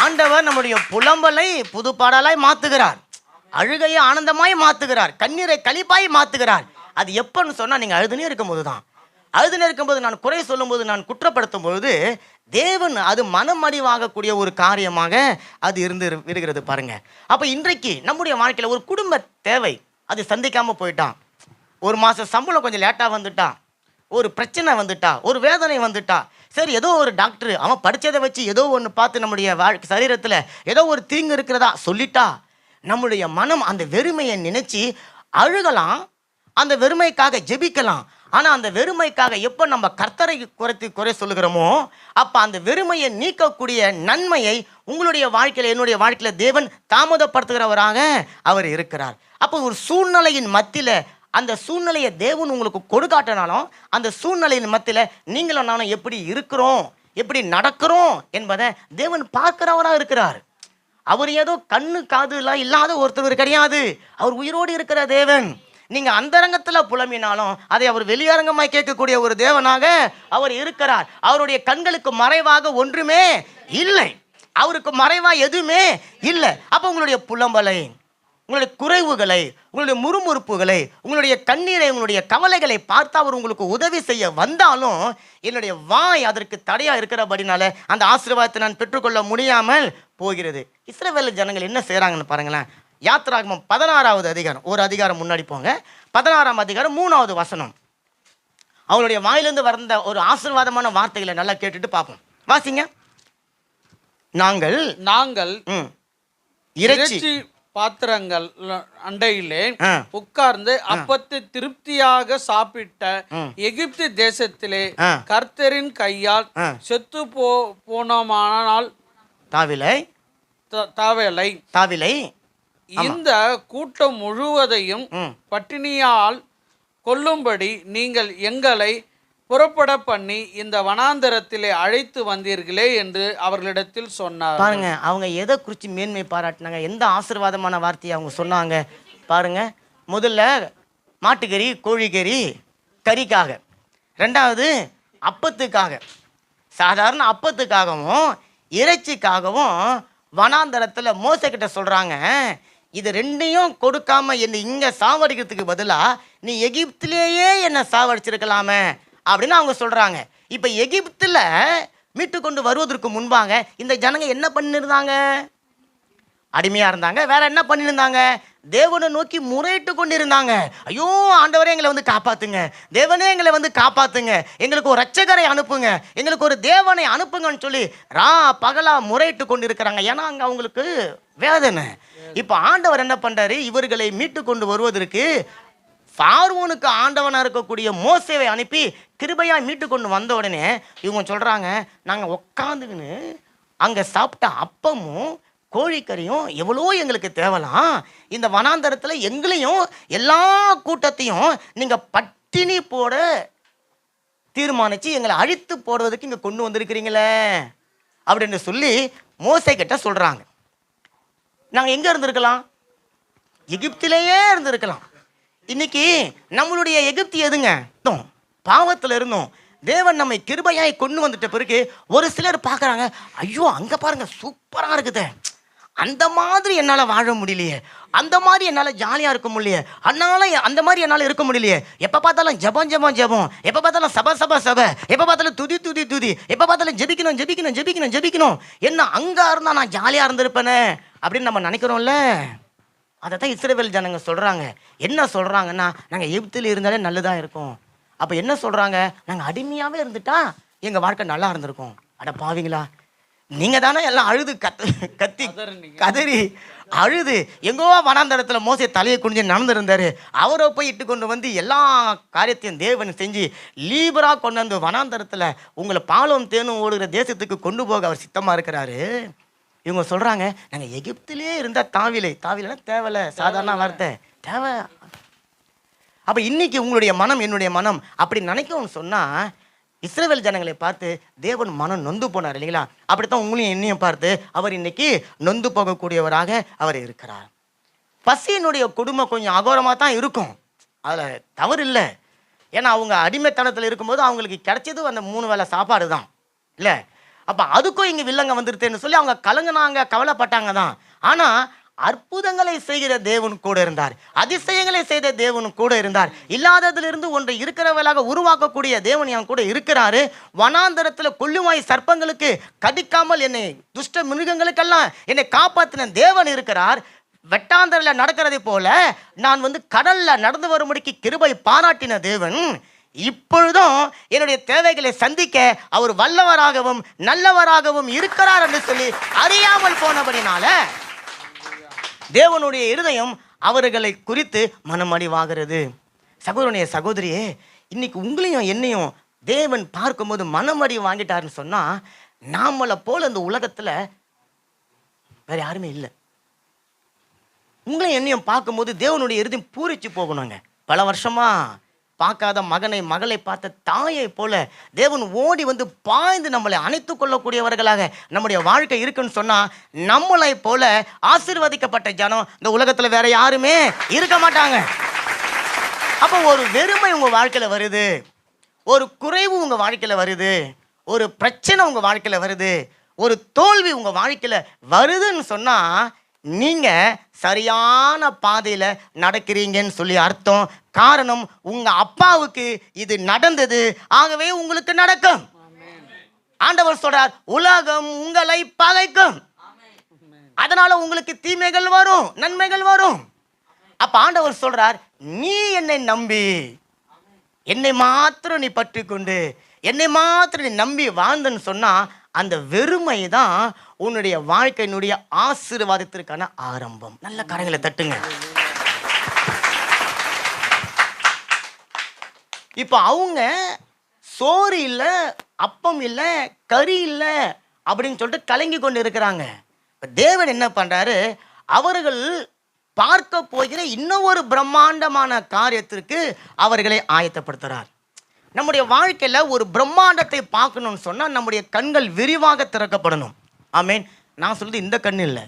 ஆண்டவர் நம்முடைய புலம்பலை புது பாடலாய் மாத்துகிறார், அழுகையை ஆனந்தமாய் மாத்துகிறார், கண்ணீரை களிப்பாய் மாத்துகிறார். அது எப்பன்னு சொன்னா நீங்க அழுதுனே இருக்கும்போது தான். அழுதுனே இருக்கும்போது, நான் குறை சொல்லும்போது, நான் குற்றப்படுத்தும் பொழுது தேவன் அது மனமடிவாகக்கூடிய ஒரு காரியமாக அது இருக்கிறது பாருங்க. அப்ப இன்றைக்கு நம்முடைய வாழ்க்கையில ஒரு குடும்ப தேவை அது சந்திக்காம போயிட்டான், ஒரு மாசம் சம்பளம் கொஞ்சம் லேட்டா வந்துட்டான், ஒரு பிரச்சனை வந்துட்டா, ஒரு வேதனை வந்துட்டா, சரி ஏதோ ஒரு டாக்டர் அவன் படிச்சதை வச்சு ஏதோ ஒன்று பார்த்து நம்முடைய சரீரத்தில் ஏதோ ஒரு தீங்கு இருக்கிறதா சொல்லிட்டா, நம்முடைய மனம் அந்த வெறுமையை நினைச்சு அழுகலாம், அந்த வெறுமைக்காக ஜெபிக்கலாம். ஆனால் அந்த வெறுமைக்காக எப்போ நம்ம கர்த்தரை குறை சொல்லுகிறோமோ அப்போ அந்த வெறுமையை நீக்கக்கூடிய நன்மையை உங்களுடைய வாழ்க்கையில் என்னுடைய வாழ்க்கையில் தேவன் தாமதப்படுத்துகிறவராக அவர் இருக்கிறார். அப்போ ஒரு சூழ்நிலையின் மத்தியில் அந்த சூழ்நிலையை தேவன் உங்களுக்கு கொடுக்காட்டினாலும் அந்த சூழ்நிலையின் மத்தியில் நீங்களும் நானும் எப்படி இருக்கிறோம், எப்படி நடக்கிறோம் என்பதை தேவன் பார்க்கிறவராக இருக்கிறார். அவர் ஏதோ கண்ணு காதுலாம் இல்லாத ஒருத்தர் கிடையாது, அவர் உயிரோடு இருக்கிற தேவன். நீங்க அந்தரங்கத்தில் புலம்பினாலும் அதை அவர் வெளியரங்கமாய் கேட்கக்கூடிய ஒரு தேவனாக அவர் இருக்கிறார். அவருடைய கண்களுக்கு மறைவாக ஒன்றுமே இல்லை, அவருக்கு மறைவா எதுவுமே இல்லை. அப்போ உங்களுடைய புலம்பலை, உங்களுடைய குறைவுகளை, உங்களுடைய முறுமுறுப்புகளை, உங்களுடைய கண்ணீரை, உங்களுடைய கவலைகளை பார்த்து அவர் உங்களுக்கு உதவி செய்ய வந்தாலும் என்னுடைய வாய் அதற்கு தடையா இருக்கிறபடினால அந்த ஆசீர்வாதத்தை நான் பெற்றுக்கொள்ள முடியாமல் போகிறது. இஸ்ரவேல் ஜனங்கள் என்ன செய்யறாங்கன்னு பாருங்களேன். யாத்திராகமம் 16வது அதிகாரம், ஒரு அதிகாரம் முன்னாடி போங்க, 16ஆம் அதிகாரம் 3வது வசனம். அவங்களுடைய வாயிலிருந்து வந்த ஒரு ஆசீர்வாதமான வார்த்தைகளை நல்லா கேட்டுட்டு பார்ப்போம். வாசிங்க. நாங்கள் இறைச்சி பாத்திரங்கள் அண்டையிலே உட்கார்ந்து அப்பத்தை திருப்தியாக சாப்பிட்ட எகிப்து தேசத்திலே கர்த்தரின் கையால் செத்து போனோமானால் தாவலை இந்த கூட்டம் முழுவதையும் பட்டினியால் கொல்லும்படி நீங்கள் எங்களை புறப்பட பண்ணி இந்த வனாந்தரத்திலே அழைத்து வந்தீர்களே என்று அவர்களிடத்தில் சொன்னார். பாருங்க, அவங்க எதை குறித்து மேன்மை பாராட்டினாங்க, எந்த ஆசீர்வாதமான வார்த்தையை அவங்க சொன்னாங்க பாருங்க. முதல்ல மாட்டுக்கறி, கோழிக்கறி கறிக்காக, ரெண்டாவது அப்பத்துக்காக, சாதாரண அப்பத்துக்காகவும் இறைச்சிக்காகவும் வனாந்தரத்தில் மோசே கிட்ட சொல்றாங்க, இது ரெண்டையும் கொடுக்காம என்னை இங்க சாவடிக்கிறதுக்கு பதிலா நீ எகிப்திலேயே என்னை சாவடிச்சிருக்கலாமே அப்படின்னு அவங்க சொல்றாங்க. இப்ப எகிப்துல மீட்டு கொண்டு வருவதற்கு முன்பாக இந்த ஜனங்க என்ன பண்ணிருந்தாங்க? அடிமையா இருந்தாங்க. வேற என்ன பண்ணிருந்தாங்க? தேவனை நோக்கி முறையிட்டு கொண்டிருந்தாங்க. ஐயோ ஆண்டவரே எங்களை வந்து காப்பாத்துங்க, தேவனே எங்களை வந்து காப்பாத்துங்க, எங்களுக்கு ஒரு ரட்சகரை அனுப்புங்க, எங்களுக்கு ஒரு தேவனை அனுப்புங்கன்னு சொல்லி பகலா முறையிட்டு கொண்டு இருக்கிறாங்க. ஏன்னா அங்க அவங்களுக்கு வேதனை. இப்ப ஆண்டவர் என்ன பண்றாரு? இவர்களை மீட்டு கொண்டு வருவதற்கு பார்வோனுக்கு ஆண்டவனா இருக்கக்கூடிய மோசேவை அனுப்பி கிருபையா மீட்டு கொண்டு வந்த உடனே இவங்க சொல்றாங்க, நாங்க உட்காந்துக்கின்னு அங்க சாப்பிட்ட அப்பமும் கோழிக்கறியும் எவ்வளோ எங்களுக்கு தேவலாம், இந்த வனாந்தரத்தில் எங்களையும் எல்லா கூட்டத்தையும் நீங்க பட்டினி போட தீர்மானிச்சு எங்களை அழித்து போடுவதற்கு இங்க கொண்டு வந்திருக்கிறீங்களே அப்படின்னு சொல்லி மோசே கிட்ட சொல்றாங்க. நாங்க எங்க இருந்திருக்கலாம்? எகிப்திலேயே இருந்திருக்கலாம். இன்னைக்கு நம்மளுடைய எகிப்து எதுங்க? பாவத்தில் இருந்தோம். தேவன் நம்மை கிருபையாய் கொண்டு வந்துட்ட பிறகு ஒரு சிலர் பார்க்குறாங்க, ஐயோ அங்கே பாருங்க சூப்பராக இருக்குது, அந்த மாதிரி என்னால் வாழ முடியலையே, அந்த மாதிரி என்னால் ஜாலியாக இருக்க முடியலையே, அந்த மாதிரி என்னால் இருக்க முடியலையே, எப்போ பார்த்தாலும் ஜெபம் ஜெபம் ஜெபம், எப்போ பார்த்தாலும் சபை சபை சபை, எப்போ பார்த்தாலும் துதி துதி துதி, எப்போ பார்த்தாலும் ஜெபிக்கணும் ஜெபிக்கணும் ஜெபிக்கணும் ஜெபிக்கணும், என்ன அங்கே இருந்தால் நான் ஜாலியாக இருந்திருப்பேனே அப்படின்னு நம்ம நினைக்கிறோம்ல. அதை தான் இஸ்ரவேல் ஜனங்க சொல்கிறாங்க. என்ன சொல்கிறாங்கன்னா, நாங்கள் எகிப்தில் இருந்தாலே நல்லதாக இருக்கும். அப்போ என்ன சொல்கிறாங்க, நாங்கள் அடிமையாகவே இருந்துட்டா எங்கள் வாழ்க்கை நல்லா இருந்திருக்கும். அட பாவீங்களா, நீங்கள் தானே எல்லாம் அழுது கத்தி கதறி அழுது எங்கோ வனாந்தரத்தில் மோசே தலையை குனிஞ்சு நடந்துருந்தார். அவரை போய் இட்டு கொண்டு வந்து எல்லா காரியத்தையும் தேவன் செஞ்சு லீபராக கொண்டு வந்து வனாந்தரத்தில் உங்களை பாலும் தேனும் ஓடுகிற தேசத்துக்கு கொண்டு போக அவர் சித்தமாக இருக்கிறாரு. இவங்க சொல்கிறாங்க, நாங்கள் எகிப்திலே இருந்தால் தாவிலைன்னா தேவையில்ல, சாதாரண வார்த்தை தேவை. அப்போ இன்னைக்கு உங்களுடைய மனம் என்னுடைய மனம் அப்படி நினைக்கும்னு சொன்னால், இஸ்ரவேல் ஜனங்களை பார்த்து தேவன் மனம் நொந்து போனார் இல்லைங்களா? அப்படித்தான் உங்களையும் என்னையும் பார்த்து அவர் இன்னைக்கு நொந்து போகக்கூடியவராக அவர் இருக்கிறார். பசியினுடைய கொடுமை கொஞ்சம் அகோரமாக தான் இருக்கும், அதில் தவறு இல்லை. ஏன்னா அவங்க அடிமைத்தனத்தில் இருக்கும்போது அவங்களுக்கு கிடைச்சது அந்த 3 வேளை சாப்பாடு தான் இல்லை. அப்போ அதுக்கும் இங்கே வில்லங்க வந்துருத்தேன்னு சொல்லி அவங்க கலங்கினாங்க, கவலைப்பட்டாங்க தான். ஆனால் அற்புதங்களை செய்கிற தேவன் கூட இருந்தார், அதிசயங்களை செய்த தேவன் கூட இருந்தார். இல்லாததிலிருந்து ஒன்றை இருக்கிறவர்களாக உருவாக்கக்கூடிய தேவன் என் கூட இருக்கிறாரு. வனாந்தரத்தில் கொள்ளுமாய் சர்ப்பங்களுக்கு கடிக்காமல் என்னை துஷ்ட மிருகங்களுக்கெல்லாம் என்னை காப்பாற்றின தேவன் இருக்கிறார். வெட்டாந்தரில் நடக்கிறதை போல நான் கடலில் நடந்து வரும்படிக்கு கிருபை பாராட்டின தேவன் இப்பொழுதும் என்னுடைய தேவைகளை சந்திக்க அவர் வல்லவராகவும் நல்லவராகவும் இருக்கிறார் என்று சொல்லி அறியாமல் போனபடினால தேவனுடைய இருதயம் அவர்களை குறித்து மனமடிவாகிறது. சகோதரனே சகோதரியே, இன்னைக்கு உங்களையும் என்னையும் தேவன் பார்க்கும்போது மனமடி வாங்கிட்டாருன்னு சொன்னா, நாமளை போல இந்த உலகத்துல வேற யாருமே இல்லை. உங்களையும் என்னையும் பார்க்கும்போது தேவனுடைய இருதயம் பூரிச்சு போகணுங்க. பல வருஷமா பார்க்காத மகளை பார்த்த தாயை போல தேவன் ஓடி வந்து பாய்ந்து நம்மளை அணைத்து கொள்ளக்கூடியவர்களாக நம்முடைய வாழ்க்கை இருக்குன்னு சொன்னா, நம்மளை போல ஆசீர்வதிக்கப்பட்ட ஜனம் இந்த உலகத்துல வேற யாருமே இருக்க மாட்டாங்க. அப்போ ஒரு வெறுமை உங்க வாழ்க்கையில வருது, ஒரு குறைவு உங்க வாழ்க்கையில வருது, ஒரு பிரச்சனை உங்க வாழ்க்கையில வருது, ஒரு தோல்வி உங்க வாழ்க்கையில வருதுன்னு சொன்னா, நீங்க சரியான பாதையில நடக்கிறீங்கன்னு சொல்லி அர்த்தம். காரணம், உங்க அப்பாவுக்கு இது நடந்தது, ஆகவே உங்களுக்கு நடக்கும். ஆண்டவர் சொல்றார், உலகம் உங்களை பகைக்கும், அதனால உங்களுக்கு தீமைகள் வரும், நன்மைகள் வரும். அப்ப ஆண்டவர் சொல்றார், நீ என்னை நம்பி, என்னை மாத்திரம் நீ பற்றி கொண்டு, என்னை மாத்திரம் நீ நம்பி வாழ்ந்துன்னு சொன்னா, அந்த வெறுமை தான் உன்னுடைய வாழ்க்கையினுடைய ஆசீர்வாதத்திற்கான ஆரம்பம். நல்ல கரங்களை தட்டுங்க. இப்போ அவங்க சோறு இல்லை, அப்பம் இல்லை, கறி இல்லை அப்படின்னு சொல்லிட்டு கலங்கி கொண்டு இருக்கிறாங்க. தேவன் என்ன பண்றாரு, அவர்கள் பார்க்க போகிற இன்னொரு பிரம்மாண்டமான காரியத்திற்கு அவர்களை ஆயத்தப்படுத்துறார். நம்முடைய வாழ்க்கையில ஒரு பிரம்மாண்டத்தை பார்க்கணும்னு சொன்னா நம்முடைய கண்கள் விரிவாக திறக்கப்படணும். ஆமேன். நான் சொல்றது இந்த கண் இல்லை,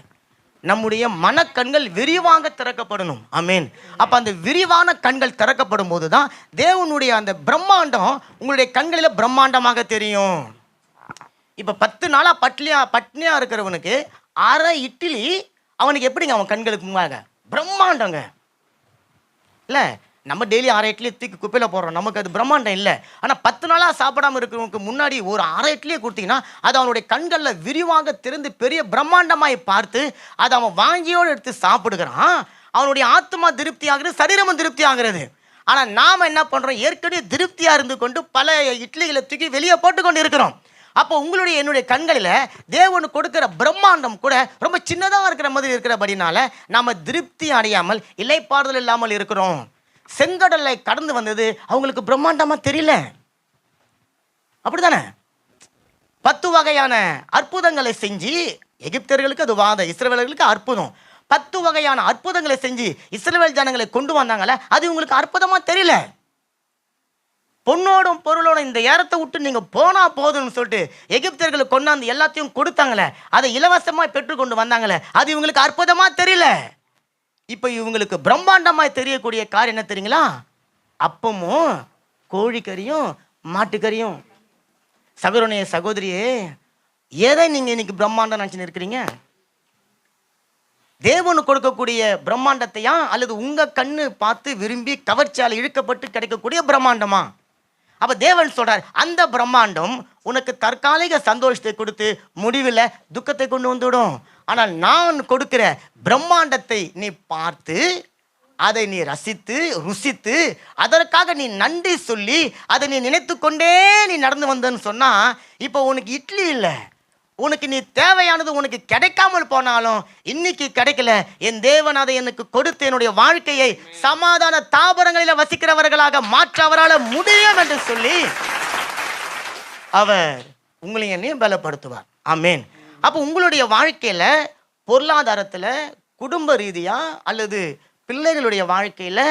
நம்முடைய மனக்கண்கள் விரிவாக திறக்கப்படணும். ஆமேன். அப்ப அந்த விரிவான கண்கள் திறக்கப்படும் போதுதான் தேவனுடைய அந்த பிரம்மாண்டம் உங்களுடைய கண்களில் பிரம்மாண்டமாக தெரியும். இப்ப 10 நாளா பட்னியா இருக்கிறவனுக்கு அரை இட்லி அவனுக்கு எப்படிங்க அவன் கண்களுக்கு முன்னாக பிரம்மாண்டங்க இல்லை. நம்ம டெய்லி அரை இட்லி தூக்கி குப்பையில் போடுறோம், நமக்கு அது பிரம்மாண்டம் இல்லை. ஆனால் 10 நாளாக சாப்பிடாம இருக்கிறவனுக்கு முன்னாடி ஒரு அரை இட்லியை கொடுத்தீங்கன்னா அது அவனுடைய கண்களில் விரிவாக திறந்து பெரிய பிரம்மாண்டமாய் பார்த்து அதை அவன் வாங்கியோடு எடுத்து சாப்பிடுகிறான். அவனுடைய ஆத்மா திருப்தி ஆகுது, சரீரமும் திருப்தி ஆகிறது. ஆனால் நாம் என்ன பண்ணுறோம், ஏற்கனவே திருப்தியாக இருந்து கொண்டு பல இட்லிகளை தூக்கி வெளியே போட்டு கொண்டு இருக்கிறோம். அப்போ உங்களுடைய என்னுடைய கண்களில் தேவனு கொடுக்கிற பிரம்மாண்டம் கூட ரொம்ப சின்னதாக இருக்கிற மாதிரி இருக்கிறபடினால நாம் திருப்தி அடையாமல் இலைப்பாறுதல் இல்லாமல் இருக்கிறோம். செங்கடலை கடந்து வந்தது அவங்களுக்கு பிரம்மாண்டமா தெரியல, அப்படித்தானே? 10 வகையான அற்புதங்களை செஞ்சு எகிப்தியர்களுக்கு அது வாத, இஸ்ரவேலர்களுக்கு அற்புதம். 10 வகையான அற்புதங்களை செஞ்சு இஸ்ரவேல் ஜனங்களை கொண்டு வந்தாங்கல்ல, அது உங்களுக்கு அற்புதமா தெரியல. பொண்ணோடும் பொருளோடும் இந்த ஏரத்தை விட்டு நீங்க போனா போதும்னு சொல்லிட்டு எகிப்தியர்களுக்கு கொண்டாந்து எல்லாத்தையும் கொடுத்தாங்களே, அதை இலவசமா பெற்றுக்கொண்டு வந்தாங்களே, அது இவங்களுக்கு அற்புதமா தெரியல. இப்போ இவங்களுக்கு பிரம்மாண்டமாய் தெரியக்கூடிய காரியம் என்ன தெரியுங்களா? அப்பமும் கோழிக்கறியும் மாட்டுக்கறியும். சகோதரனே சகோதரியே, எதை நீங்க இன்னைக்கு பிரம்மாண்டம் நினைச்சுன்னு இருக்கிறீங்க? தேவனு கொடுக்கக்கூடிய பிரம்மாண்டத்தையா அல்லது உங்க கண்ணு பார்த்து விரும்பி கவர்ச்சியால் இழுக்கப்பட்டு கிடைக்கக்கூடிய பிரம்மாண்டமா? அப்ப தேவன் சொல்றார், அந்த பிரம்மாண்டம் உனக்கு தற்காலிக சந்தோஷத்தை கொடுத்து முடிவில் துக்கத்தை கொண்டு வந்துவிடும். ஆனால் நான் கொடுக்கிற பிரம்மாண்டத்தை நீ பார்த்து அதை நீ ரசித்து ருசித்து அதற்காக நீ நன்றி சொல்லி அதை நீ நினைத்து கொண்டே நீ நடந்து வந்தன்னு சொன்னா, இப்போ உனக்கு இட்லி இல்லை, உனக்கு நீ தேவையானது உனக்கு கிடைக்காமல் போனாலும் இன்னைக்கு கிடைக்கல, என் தேவன் அதை எனக்கு கொடுத்து என்னுடைய வாழ்க்கையை சமாதான தாபரங்களில் வசிக்கிறவர்களாக மாற்ற அவரால் முடியும் என்று சொல்லி அவர் உங்களை என்னையும் பலப்படுத்துவார். ஆமேன். அப்போ உங்களுடைய வாழ்க்கையில பொருளாதாரத்தில் குடும்ப ரீதியா அல்லது பிள்ளைகளுடைய வாழ்க்கையில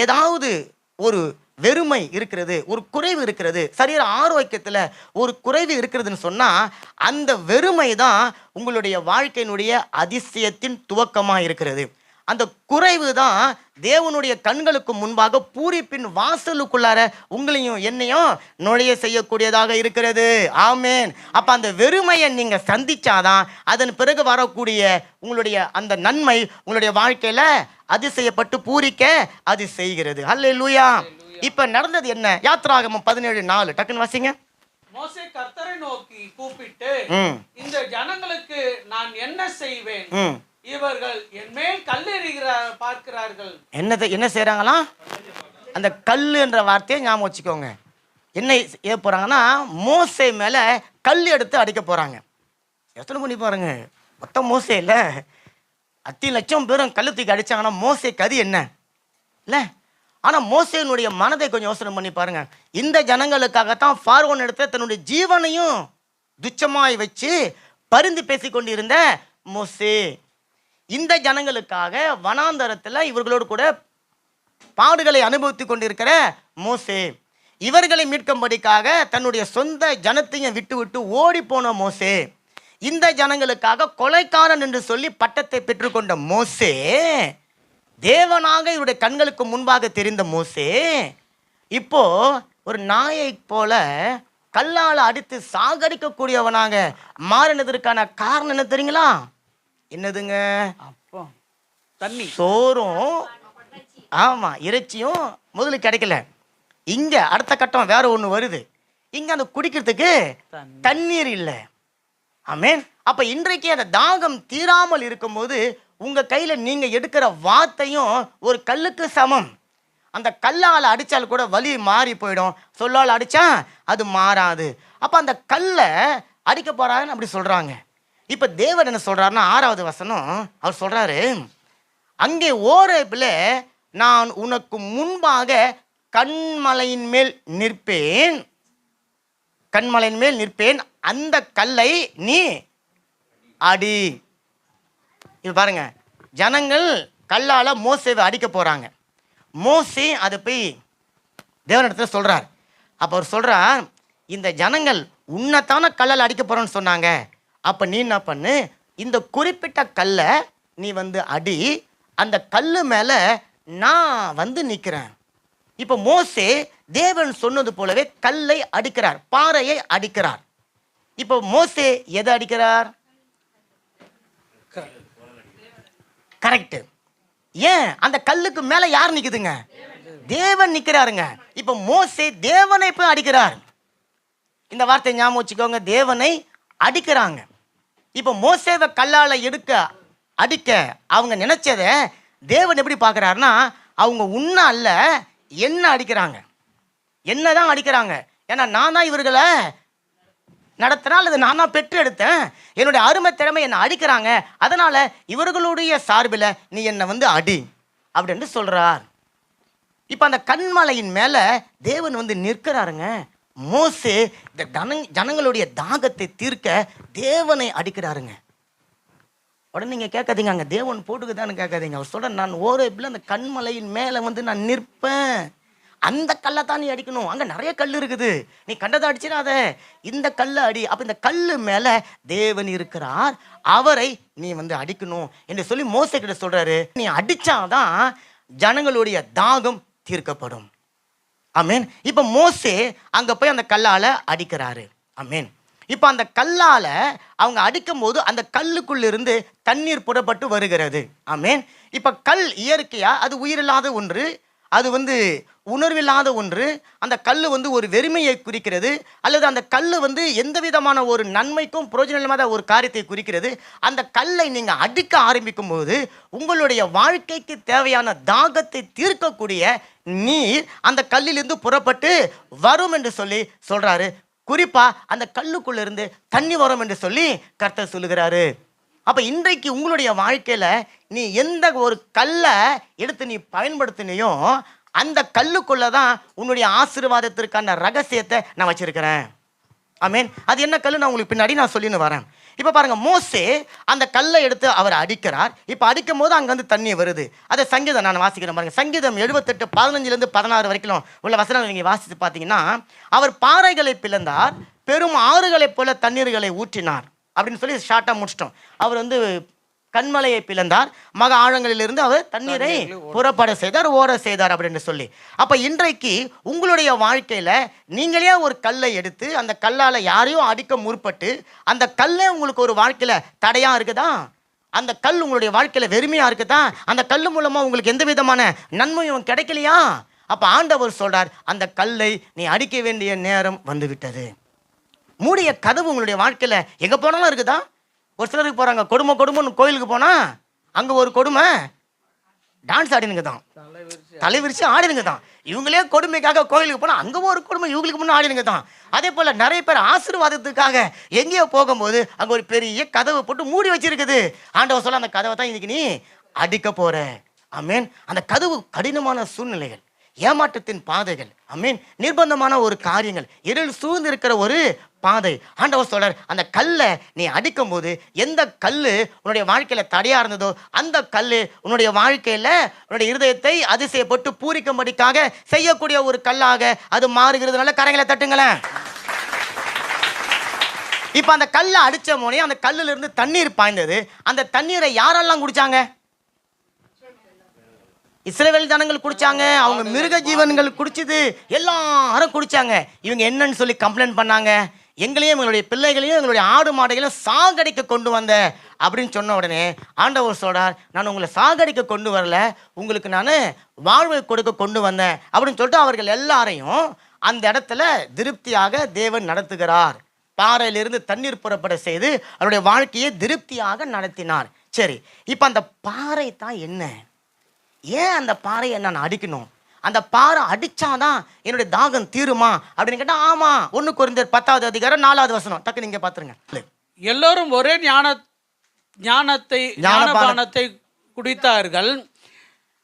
ஏதாவது ஒரு வெறுமை இருக்கிறது, ஒரு குறைவு இருக்கிறது, சரீர ஆரோக்கியத்தில் ஒரு குறைவு இருக்கிறதுன்னு சொன்னால் அந்த வெறுமை தான் உங்களுடைய வாழ்க்கையினுடைய அதிசயத்தின் துவக்கமாக இருக்கிறது. அந்த குறைவு தான் தேவனுடைய கண்களுக்கு முன்பாக பூரிப்பின் வாசலுக்குள்ளார உங்களையும் என்னையும் நுழைய செய்யக்கூடியதாக இருக்கிறது. ஆமேன். அப்போ அந்த வெறுமையை நீங்கள் சந்திச்சாதான் அதன் பிறகு வரக்கூடிய உங்களுடைய அந்த நன்மை உங்களுடைய வாழ்க்கையில் அதிசயப்பட்டு பூரிக்க அது செய்கிறது. அல்லேலூயா. இப்ப நடந்தது என்ன? யாத்திராகமம் 17:4 டக்குன்னு வாசிங்க. மோசே கர்த்தரை நோக்கி கூப்பிட்டு, இந்த ஜனங்களுக்கு நான் என்ன செய்வேன்? இவர்கள் என் மேல் பார்க்கிறார்கள். என்ன செய்யறாங்களாம்? அந்த கல்லு என்ற வார்த்தையை ஞாபகம் வச்சுக்கோங்க. என்ன ஏ போறாங்கன்னா, மோசே மேல கல் எடுத்து அடிக்க போறாங்க. எத்தனை பண்ணி பாருங்க, மொத்தம் மோசே இல்ல, 10 லட்சம் பேரும் கல்லு தூக்கி அடிச்சாங்கன்னா மோசே கதி என்ன இல்ல? ஆனால் மோசேனுடைய மனதை கொஞ்சம் யோசனை பண்ணி பாருங்க. இந்த ஜனங்களுக்காகத்தான் பார்வோன் எடுத்த தன்னுடைய ஜீவனையும் துச்சமாய் வச்சு பரிந்து பேசி கொண்டிருந்த மோசே, இந்த ஜனங்களுக்காக வனாந்தரத்தில் இவர்களோடு கூட பாடுகளை அனுபவித்து கொண்டிருக்கிற மோசே, இவர்களை மீட்கும்படிக்காக தன்னுடைய சொந்த ஜனத்தையும் விட்டு விட்டு ஓடி போன மோசே, இந்த ஜனங்களுக்காக கொலைக்காரன் என்று சொல்லி பட்டத்தை பெற்றுக்கொண்ட மோசே, தேவனாக இவருடைய கண்களுக்கு முன்பாக தெரிந்த மோசே, இப்போ ஒரு நாயை போல கல்லால் அடித்து சாகடிக்கக்கூடியவனாக மாறினதற்கான காரணம் என்ன தெரியுங்களா? என்னதுங்க? அப்போ தண்ணி, சோறும் ஆமா இறைச்சியும் முதல்ல கிடைக்கல. இங்க அடுத்த கட்டம் வேற ஒண்ணு வருது. இங்க அந்த குடிக்கிறதுக்கு தண்ணீர் இல்லை. ஆமேன். அப்ப இன்றைக்கு அந்த தாகம் தீராமல் இருக்கும்போது உங்க கையில நீங்க எடுக்கிற வார்த்தையும் ஒரு கல்லுக்கு சமம். அந்த கல்லால் அடிச்சால் கூட வலி மாறி போயிடும், சொல்லால் அடிச்சா அது மாறாது. அப்ப அந்த கல்லை அடிக்க போறாங்கன்னு அப்படி சொல்றாங்க. இப்ப தேவன் என்ன சொல்றாருன்னா, 6வது வசனம் அவர் சொல்றாரு, அங்கே ஓரேபில் நான் உனக்கு முன்பாக கண்மலையின் மேல் நிற்பேன், கண்மலையின் மேல் நிற்பேன், அந்த கல்லை நீ அடி. இது பாருங்க, ஜனங்கள் கல்லால மோசேவை அடிக்க போறாங்க. மோசே அதை போய் தேவனிடத்துல சொல்றார். அப்ப அவர் சொல்றார், இந்த ஜனங்கள் உன்னைத்தான கல்லால் அடிக்க போறோன்னு சொன்னாங்க, அப்ப நீ என்ன பண்ணு, இந்த குறிப்பிட்ட கல்லை நீ அடி, அந்த கல்லு மேல நான் நிற்கிறேன். இப்ப மோசே தேவன் சொன்னது போலவே கல்லை அடிக்கிறார், பாறையை அடிக்கிறார். இப்ப மோசே எதை அடிக்கிறார்? கரெக்ட். ஏன்? அந்த கல்லுக்கு மேல யார் நிக்குதுங்க? தேவன் நிக்கிறாருங்க. இப்ப மோசே தேவனை போய் அடிக்கிறார். இந்த வார்த்தை ஞாபகம் வச்சுக்கோங்க, தேவனை அடிக்கிறாங்க. இப்ப மோசேவை கல்லால அடிக்க அவங்க நினைச்சத தேவன் எப்படி பார்க்கிறாருன்னா, அவங்க உன்ன அல்ல என்ன அடிக்கிறாங்க, என்னதான் அடிக்கிறாங்க. ஏன்னா நான் தான் இவர்களை நடத்தினா அல்லது நான் தான் பெற்று எடுத்தேன், என்னுடைய அருமை திறமை என்னை அடிக்கிறாங்க, அதனால இவர்களுடைய சார்பில் நீ என்னை அடி அப்படின்னு சொல்றார். இப்ப அந்த கண்மலையின் மேல தேவன் நிற்கிறாருங்க. மோசே இந்த ஜனங்களுடைய தாகத்தை தீர்க்க தேவனை அடிக்கிறாருங்க. உடனே நீங்க கேட்காதீங்க, அங்க தேவன் போட்டுக்குதான்னு கேட்காதீங்க. அவர் சொல்ற, நான் ஓரேபில் அந்த கண்மலையின் மேல நான் நிற்பேன், அந்த கல்லை தான் நீ அடிக்கணும், அங்க நிறைய கல் இருக்குது, நீ கண்டதை அடிச்சிடாத, இந்த கல்லை அடி. அப்ப இந்த கல்லு மேல தேவன் இருக்கிறார், அவரை நீ அடிக்கணும் என்று சொல்லி மோசே கிட்ட சொல்றாரு. நீ அடிச்சாதான் ஜனங்களுடைய தாகம் தீர்க்கப்படும். ஆமேன். இப்ப மோசே அங்க போய் அந்த கல்லால அடிக்கிறாரு. ஆமேன். இப்போ அந்த கல்லால் அவங்க அடிக்கும் போது அந்த கல்லுக்குள்ளிருந்து தண்ணீர் புறப்பட்டு வருகிறது. ஆமேன். இப்போ கல் இயற்கையாக அது உயிரில்லாத ஒன்று, அது உணர்வில்லாத ஒன்று. அந்த கல் ஒரு வெறுமையை குறிக்கிறது, அல்லது அந்த கல் எந்த விதமான ஒரு நன்மைக்கும் பிரயோஜனமில்லாத ஒரு காரியத்தை குறிக்கிறது. அந்த கல்லை நீங்கள் அடிக்க ஆரம்பிக்கும் போது உங்களுடைய வாழ்க்கைக்கு தேவையான தாகத்தை தீர்க்கக்கூடிய நீர் அந்த கல்லிலிருந்து புறப்பட்டு வரும் என்று சொல்றாரு. குறிப்பா அந்த கல்லுக்குள்ள இருந்து தண்ணி வரும் என்று சொல்லி கர்த்தர் சொல்லுகிறாரு. அப்ப இன்றைக்கு உங்களுடைய வாழ்க்கையில நீ எந்த ஒரு கல்லை எடுத்து நீ பயன்படுத்தினியோ அந்த கல்லுக்குள்ள தான் உன்னுடைய ஆசீர்வாதத்திற்கான ரகசியத்தை நான் வச்சிருக்கிறேன். ஆமேன். அது என்ன கல் நான் உங்களுக்கு பின்னாடி நான் சொல்லின்னு வரேன். இப்போ பாருங்க, மோசே அந்த கல்லை எடுத்து அவர் அடிக்கிறார். இப்போ அடிக்கும் போது அங்கே தண்ணி வருது. அதை சங்கீதம் நான் வாசிக்கிறேன் பாருங்க. சங்கீதம் 78 15 16 வரைக்கும் உள்ள வசனங்கள் நீங்கள் வாசித்து பார்த்தீங்கன்னா, அவர் பாறைகளை பிளந்தார், பெரும் ஆறுகளைப் போல தண்ணீர்களை ஊற்றினார் அப்படின்னு சொல்லி ஷார்ட்டாக முடிச்சிட்டோம். அவர் கண்மலையை பிளந்தார், மக ஆழங்களிலிருந்து அவர் தண்ணீரை புறப்பட செய்தார், ஓட செய்தார் அப்படின்னு சொல்லி. அப்போ இன்றைக்கு உங்களுடைய வாழ்க்கையில் நீங்களே ஒரு கல்லை எடுத்து அந்த கல்லால் யாரையும் அடிக்க முற்பட்டு அந்த கல்லே உங்களுக்கு ஒரு வாழ்க்கையில் தடையாக இருக்குதா? அந்த கல் உங்களுடைய வாழ்க்கையில் வெறுமையாக இருக்குதா? அந்த கல் மூலமாக உங்களுக்கு எந்த விதமான நன்மையும் கிடைக்கலையா? அப்போ ஆண்டவர் சொல்றார், அந்த கல்லை நீ அடிக்க வேண்டிய நேரம் வந்துவிட்டது. மூடிய கதவு உங்களுடைய வாழ்க்கையில் எங்கே போனாலும் இருக்குதா? ஒரு சிலருக்கு போகிறாங்க, கொடுமைன்னு கோயிலுக்கு போனால் அங்கே ஒரு கொடுமை டான்ஸ் ஆடினுங்க தான், தலைவிரிச்சு ஆடினுங்க தான். இவங்களே கொடுமைக்காக கோயிலுக்கு போனால் அங்கே ஒரு கொடுமை இவங்களுக்கு முன்னே ஆடினுங்க தான். அதே போல் நிறைய பேர் ஆசீர்வாதத்துக்காக எங்கேயோ போகும்போது அங்கே ஒரு பெரிய கதவை போட்டு மூடி வச்சிருக்குது. ஆண்டவர் சொல்ல, அந்த கதவை தான் இன்னைக்கு நீ அடிக்க போற. ஆமேன். அந்த கதவு கடினமான சூழ்நிலைகள், ஏமாற்றத்தின் பாதைகள், ஆமீன், நிர்பந்தமான ஒரு காரியங்கள், இருள் சூழ்ந்து இருக்கிற ஒரு பாதை. ஆண்டவர் சொல்றார், அந்த கல்லை நீ அடிக்கும் போது எந்த கல்லு உன்னுடைய வாழ்க்கையில தடையா இருந்ததோ அந்த கல்லு உன்னுடைய வாழ்க்கையில உன்னுடைய இருதயத்தை அதிசயப்பட்டு பூரிக்கும்படிக்காக செய்யக்கூடிய ஒரு கல்லாக அது மாறுகிறதுனால கரங்களை தட்டுங்களேன். இப்ப அந்த கல்லை அடிச்ச போனே அந்த கல்லுல இருந்து தண்ணீர் பாய்ந்தது. அந்த தண்ணீரை யாரெல்லாம் குடிச்சாங்க? இஸ்ரவேல் ஜனங்கள் குடிச்சாங்க, அவங்க மிருக ஜீவன்கள் குடிச்சது, எல்லாரும் குடிச்சாங்க. இவங்க என்னன்னு சொல்லி கம்ப்ளைண்ட் பண்ணாங்க, எங்களையும் எங்களுடைய பிள்ளைகளையும் எங்களுடைய ஆடு மாடுகளையும் சாகடிக்க கொண்டு வந்த அப்படின்னு சொன்ன உடனே ஆண்டவர் சொல்றார், நான் உங்களை சாகடிக்க கொண்டு வரல, உங்களுக்கு நான் வாழ்வை கொடுக்க கொண்டு வந்தேன் அப்படின்னு சொல்லிட்டு அவர்கள் எல்லாரையும் அந்த இடத்துல திருப்தியாக தேவன் நடத்துகிறார். பாறையிலிருந்து தண்ணீர் புறப்பட செய்து அவருடைய வாழ்க்கையை திருப்தியாக நடத்தினார். சரி, இப்போ அந்த பாறை தான் என்ன? ஏன் அந்த பாறையை நான் அடிக்கணும்? அந்த பாறை அடிச்சாதான் என்னுடைய தாகம் தீருமா அப்படின்னு கேட்டா, ஆமா. 1 கொரிந்தியர் 10வது அதிகாரம் 4வது வசனம் டக்கு நீங்க பாத்துருங்க. எல்லோரும் ஒரே ஞானபானத்தை குடித்தார்கள்.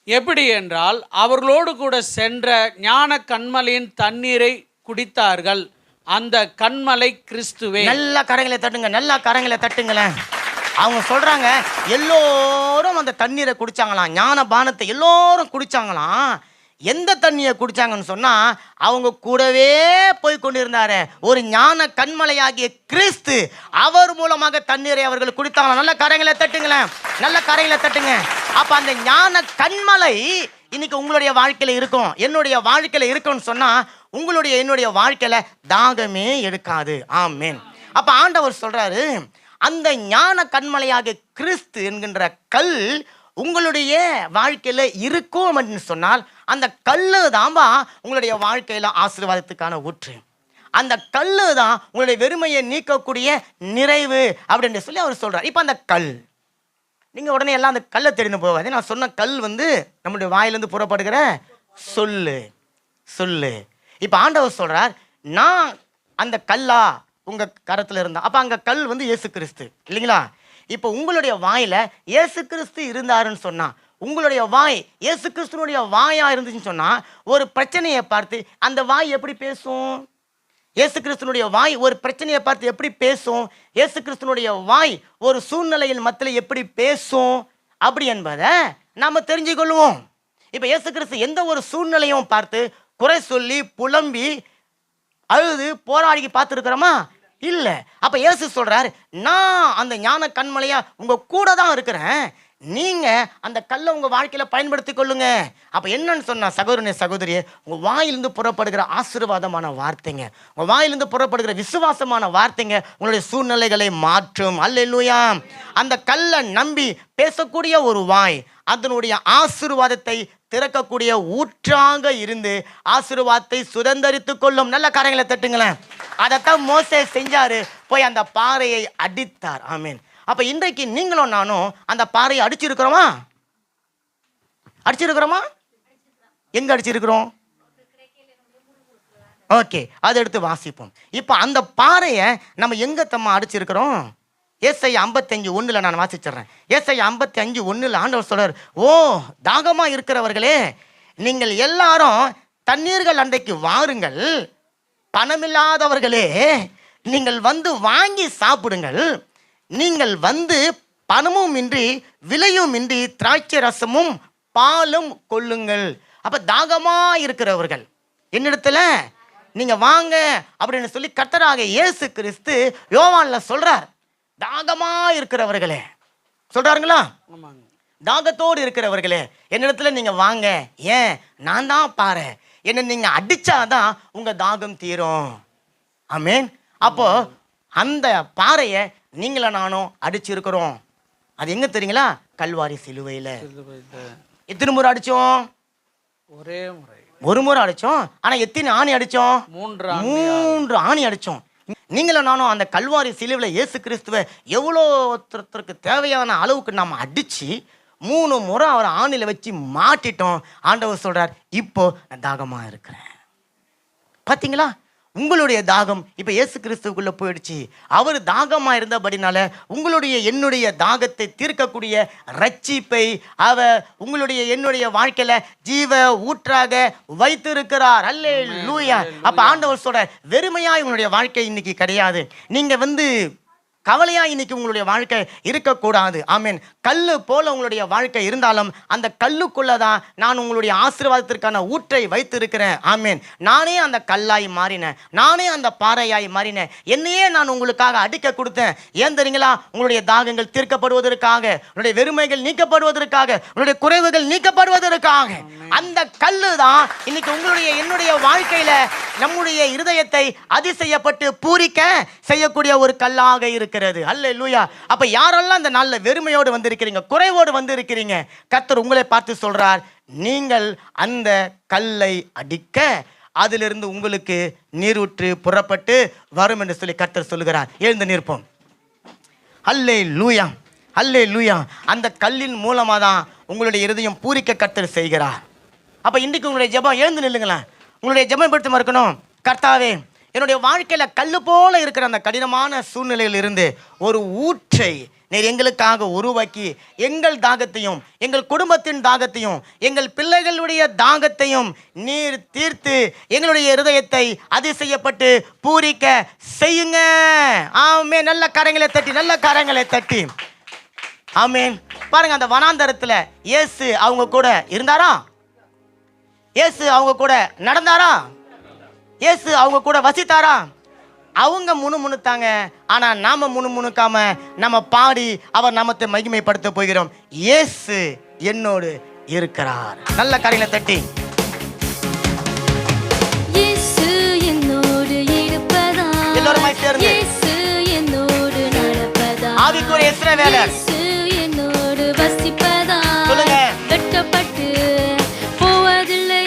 எப்படி என்றால், அவர்களோடு கூட சென்ற ஞான கண்மலையின் தண்ணீரை குடித்தார்கள். அந்த கண்மலை கிறிஸ்துவே. நல்லா கரங்களை தட்டுங்க, நல்லா கரங்களை தட்டுங்களேன். அவங்க சொல்றாங்க, எல்லோரும் அந்த தண்ணீரை குடிச்சாங்களாம், ஞான பானத்தை எல்லோரும் குடிச்சாங்களாம். எந்த தண்ணியை குடிச்சாங்கன்னு சொன்னா, அவங்க கூடவே போய் கொண்டிருந்தாரு ஒரு ஞான கண்மலையாகிய கிறிஸ்து, அவர் மூலமாக தண்ணீரை அவர்கள் குடித்தாங்களாம். நல்ல கரங்களை தட்டுங்களேன், நல்ல கரங்களை தட்டுங்க. அப்ப அந்த ஞான கண்மலை இன்னைக்கு உங்களுடைய வாழ்க்கையில இருக்கும், என்னுடைய வாழ்க்கையில இருக்கும்னு சொன்னா, என்னுடைய வாழ்க்கையில தாகமே எடுக்காது. ஆமென். அப்ப ஆண்டவர் சொல்றாரு, அந்த ஞான கண்மலையாக கிறிஸ்து என்கின்ற கல் உங்களுடைய வாழ்க்கையில இருக்கும் அப்படின்னு சொன்னால், அந்த கல்லு தான்பா உங்களுடைய வாழ்க்கையில ஆசீர்வாதத்துக்கான ஊற்று. அந்த கல்லு தான் உங்களுடைய வெறுமையை நீக்கக்கூடிய நிறைவு அப்படின்னு சொல்லி அவர் சொல்றார். இப்ப அந்த கல், நீங்க உடனே எல்லாம் அந்த கல்லை தெரிந்து போகாது. நான் சொன்ன கல் நம்முடைய வாயிலிருந்து புறப்படுகிற சொல்லு. இப்ப ஆண்டவர் சொல்றார், நான் அந்த கல்லா உங்க கரத்துல இருந்தா, அப்ப அங்க கல் இயேசு கிறிஸ்து இல்லைங்களா? இப்போ உங்களுடைய வாயில இயேசு கிறிஸ்து இருந்தாருன்னு சொன்னா, உங்களுடைய வாய் இயேசு கிறிஸ்துனுடைய வாயா இருந்துச்சுன்னு சொன்னா, ஒரு பிரச்சனையை பார்த்து அந்த வாய் எப்படி பேசும்? இயேசு கிறிஸ்துனுடைய வாய் ஒரு பிரச்சனையை பார்த்து எப்படி பேசும்? இயேசு கிறிஸ்துனுடைய வாய் ஒரு சூழ்நிலையின் மத்தியில் எப்படி பேசும் அப்படி என்பதை நாம தெரிஞ்சு கொள்வோம். இப்ப இயேசு கிறிஸ்து எந்த ஒரு சூழ்நிலையும் பார்த்து குறை சொல்லி புலம்பி அழுது போராடி பார்த்துருக்கிறோமா? இல்லை. அப்போ இயேசு சொல்றாரு, நான் அந்த ஞான கண்மலையா உங்க கூட தான் இருக்கிறேன். நீங்க அந்த கல்லை உங்க வாழ்க்கையில பயன்படுத்தி கொள்ளுங்க. அப்ப என்னன்னு சொன்னா சகோதரனே சகோதரியே, உங்க வாயிலிருந்து புறப்படுகிற ஆசீர்வாதமான வார்த்தைங்க, உங்க வாயிலிருந்து புறப்படுகிற விசுவாசமான வார்த்தைங்க உங்களுடைய சூழ்நிலைகளை மாற்றும். அல்லேலூயா. அந்த கல்லை நம்பி பேசக்கூடிய ஒரு வாய் அதனுடைய ஆசீர்வாதத்தை திறக்கக்கூடிய ஊற்றாக இருந்து ஆசீர்வாதத்தை சுதந்தரித்துக் கொள்ளும். நல்ல காரியங்களை தட்டுங்களேன். அதைத்தான் மோசே செஞ்சாரு, போய் அந்த பாறையை அடித்தார். ஆமீன். அப்ப இன்றைக்கு நீங்களும் நானும் அந்த பாறையை அடிச்சிருக்கிறோமா? அடிச்சிருக்கிறோமா? எங்க அடிச்சிருக்கிறோம்? ஓகே, அதை எடுத்து வாசிப்போம். இப்ப அந்த பாறையை நம்ம எங்க தம்மா அடிச்சிருக்கிறோம்? ஏசாயா 55:1 நான் வாசிச்சிடுறேன். ஏசாயா 55:1 ஆண்டவர் சொல்றார், ஓ தாகமா இருக்கிறவர்களே, நீங்கள் எல்லாரும் தண்ணீர்கள் அண்டைக்கு வாருங்கள். பணமில்லாதவர்களே, நீங்கள் வந்து வாங்கி சாப்பிடுங்கள். நீங்கள் வந்து பணமும் இன்றி விலையும் இன்றி திராட்சை ரசமும் பாலும் கொள்ளுங்கள். அப்ப தாகமா இருக்கிறவர்கள் என்னிடத்துல நீங்க வாங்க அப்படின்னு சொல்லி கர்த்தராக இயேசு கிறிஸ்து யோவான்ல சொல்றார். தாகமா இருக்கிறவர்களே சொல்றாருங்களா? தாகத்தோடு இருக்கிறவர்களே என்னிடத்துல நீங்க வாங்க. ஏன்? நான் தான் பாரு, என்ன நீங்க அடிச்சாதான் உங்க தாகம் தீரும். ஆமீன். அப்போ அந்த பாறையை நீங்கள நானும் அடிச்சிருக்கிறோம். அது எங்க தெரியுங்களா? கல்வாரி சிலுவையில. எத்தனை முறை அடிச்சோம்? ஒரே முறை, ஒரு முறை அடிச்சோம். ஆனா எத்தனை ஆணி அடிச்சோம்? 3 ஆணி அடிச்சோம். நீங்கள நானும் அந்த கல்வாரி சிலுவையில இயேசு கிறிஸ்துவை எவ்வளோத்திற்கு தேவையான அளவுக்கு நம்ம அடிச்சு 3 முறை அவர் ஆணில வச்சு மாட்டிட்டோம். ஆண்டவர் சொல்றார், இப்போ நான் தாகமா இருக்கிறேன். பாத்தீங்களா? உங்களுடைய தாகம் இப்ப இயேசு கிறிஸ்துவுக்குள்ள போயிடுச்சு. அவர் தாகமா இருந்தபடினால உங்களுடைய என்னுடைய தாகத்தை தீர்க்கக்கூடிய ரட்சிப்பை அவர் உங்களுடைய என்னுடைய வாழ்க்கையில ஜீவ ஊற்றாக வைத்திருக்கிறார். அல்லேலூயா. அப்ப ஆண்டவர் சொல்ற, வெறுமையா உங்களுடைய வாழ்க்கை இன்னைக்கு கிடையாது. நீங்க கவலையா இன்னைக்கு உங்களுடைய வாழ்க்கை இருக்கக்கூடாது. ஆமீன். கல்லு போல உங்களுடைய வாழ்க்கை இருந்தாலும் அந்த கல்லுக்குள்ளதான் நான் உங்களுடைய ஆசீர்வாதத்திற்கான ஊற்றை வைத்திருக்கிறேன். ஆமீன். நானே அந்த கல்லாய் மாறினேன், நானே அந்த பாறையாய் மாறினேன். என்னையே நான் உங்களுக்காக அடிக்க கொடுத்தேன். ஏன் தெரியுங்களா? உங்களுடைய தாகங்கள் தீர்க்கப்படுவதற்காக, உங்களுடைய வெறுமைகள் நீக்கப்படுவதற்காக, உங்களுடைய குறைவுகள் நீக்கப்படுவதற்காக. அந்த கல்லு தான் இன்னைக்கு உங்களுடைய என்னுடைய வாழ்க்கையில நம்முடைய இருதயத்தை அதிசயப்பட்டு பூரிக்க செய்யக்கூடிய ஒரு கல்லாக இருக்கிறது. அல்லேலூயா. அப்ப யாரெல்லாம் அந்த நாள்ல வெறுமையோடு வந்திருக்கிறீங்க, குறைவோடு வந்திருக்கிறீங்க, கர்த்தர் உங்களை பார்த்து சொல்றார், நீங்கள் அந்த கல்லை அடிக்க அதிலிருந்து உங்களுக்கு நீரூற்று புறப்பட்டு வரும் என்று சொல்லி கர்த்தர் சொல்லுகிறார். எழுந்து நிற்போம். அல்லேலூயா, அல்லேலூயா. அந்த கல்லின் மூலமா தான் உங்களுடைய இருதயம் பூரிக்க கர்த்தர் செய்கிறார். அப்ப இன்னைக்கு உங்களுடைய ஜெபம், எழுந்து நில்லுங்களேன். உங்களுடைய ஜெபம் படுத்தமா இருக்கணும். கர்த்தாவே, என்னுடைய வாழ்க்கையில கல்லு போல இருக்கிற அந்த கடினமான சூழ்நிலையில் இருந்து ஒரு ஊற்றை நீர் எங்களுக்காக உருவாக்கி எங்கள் தாகத்தையும் எங்கள் குடும்பத்தின் தாகத்தையும் எங்கள் பிள்ளைகளுடைய தாகத்தையும் நீர் தீர்த்து எங்களுடைய இருதயத்தை அதிசயப்பட்டு பூரிக்க செய்யுங்க. ஆமென். நல்ல கரங்களை தட்டி, நல்ல கரங்களை தட்டி. ஆமென். பாருங்க, அந்த வனாந்தரத்துல இயேசு அவங்க கூட இருந்தாரா? இயேசு அவங்க கூட நடந்தாரா? இயேசு அவங்க கூட வசித்தாரா? அவங்க முணுமுணுத்தாங்க. ஆனா நாம முணுமுணுக்காம நம்ம பாடி அவர் நாமத்தை மகிமைப்படுத்த போகிறோம். இயேசு என்னோடு இருக்கிறார். நல்ல கரங்களை தட்டி. இயேசு என்னோடு இருப்பதால், எல்லோருமாய் சேர்ந்து இயேசு என்னோடு நடப்பதால், ஆவிக்குரிய இஸ்ரவேலர் இயேசு என்னோடு வசிப்பதால் சொல்லுங்க. வெட்கப்பட்டு போவதில்லை.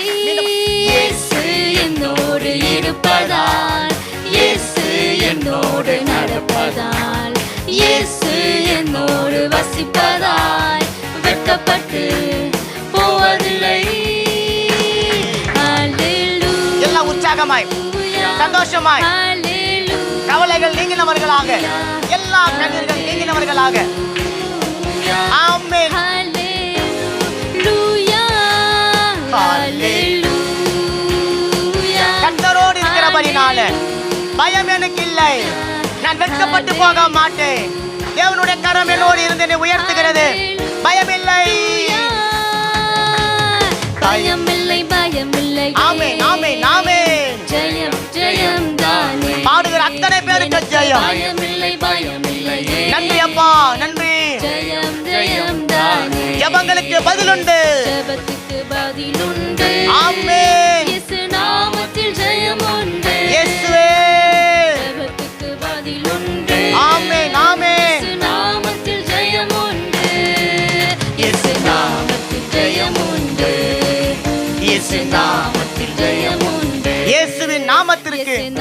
இயேசு என்னோடு இருப்பதால், இயேசு என்னோடு நடப்பதால், இயேசு என்னோடு வசிப்பதால் வெட்கப்பட்டு போவதில்லை. அல்லேலூயா. எல்லாம் உற்சாகமாய் சந்தோஷமாய் அல்லேலூயா. கவலைகள் நீங்கினவர்களாக, எல்லா கண்ணீர்கள் நீங்கினவர்களாக. ஆமென். அல்லேலூயா. அல்லேலூயா. கர்த்தரோடு இருக்கிறபடினால பயம் எனக்கு இல்லை. நான் வெட்கப்பட்டு போக மாட்டேன். தேவனுடைய கரம் என்னோடு இருந்து என்னை உயர்த்துகிறது. பயமில்லை, பயமில்லை, பயமில்லை. ஆமென், ஆமென், ஆமென். ஜெயம், ஜெயம் தானே. பாடுகிற அத்தனை பேருக்கு ஜெயம். பயமில்லை, பயமில்லை. நன்றி அப்பா, நன்றி. ஜெயம், ஜெயம் தானே. ஜெபங்களுக்கு பதிலுண்டு. ஜெபத்துக்கு பதிலுண்டு. ஆமென். இயேசு நாமத்தில் ஜெயம் உண்டு. இயேசுவே. ஜெபத்துக்கு பதிலுண்டு. ஆமென். ஆமென். இயேசு நாமத்தில் ஜெயம் உண்டு. இயேசு நாமத்தில் ஜெயம் உண்டு. இயேசு நாமத்தில் ஜெயம் உண்டு. இயேசுவின் நாமத்திற்கு இயேசு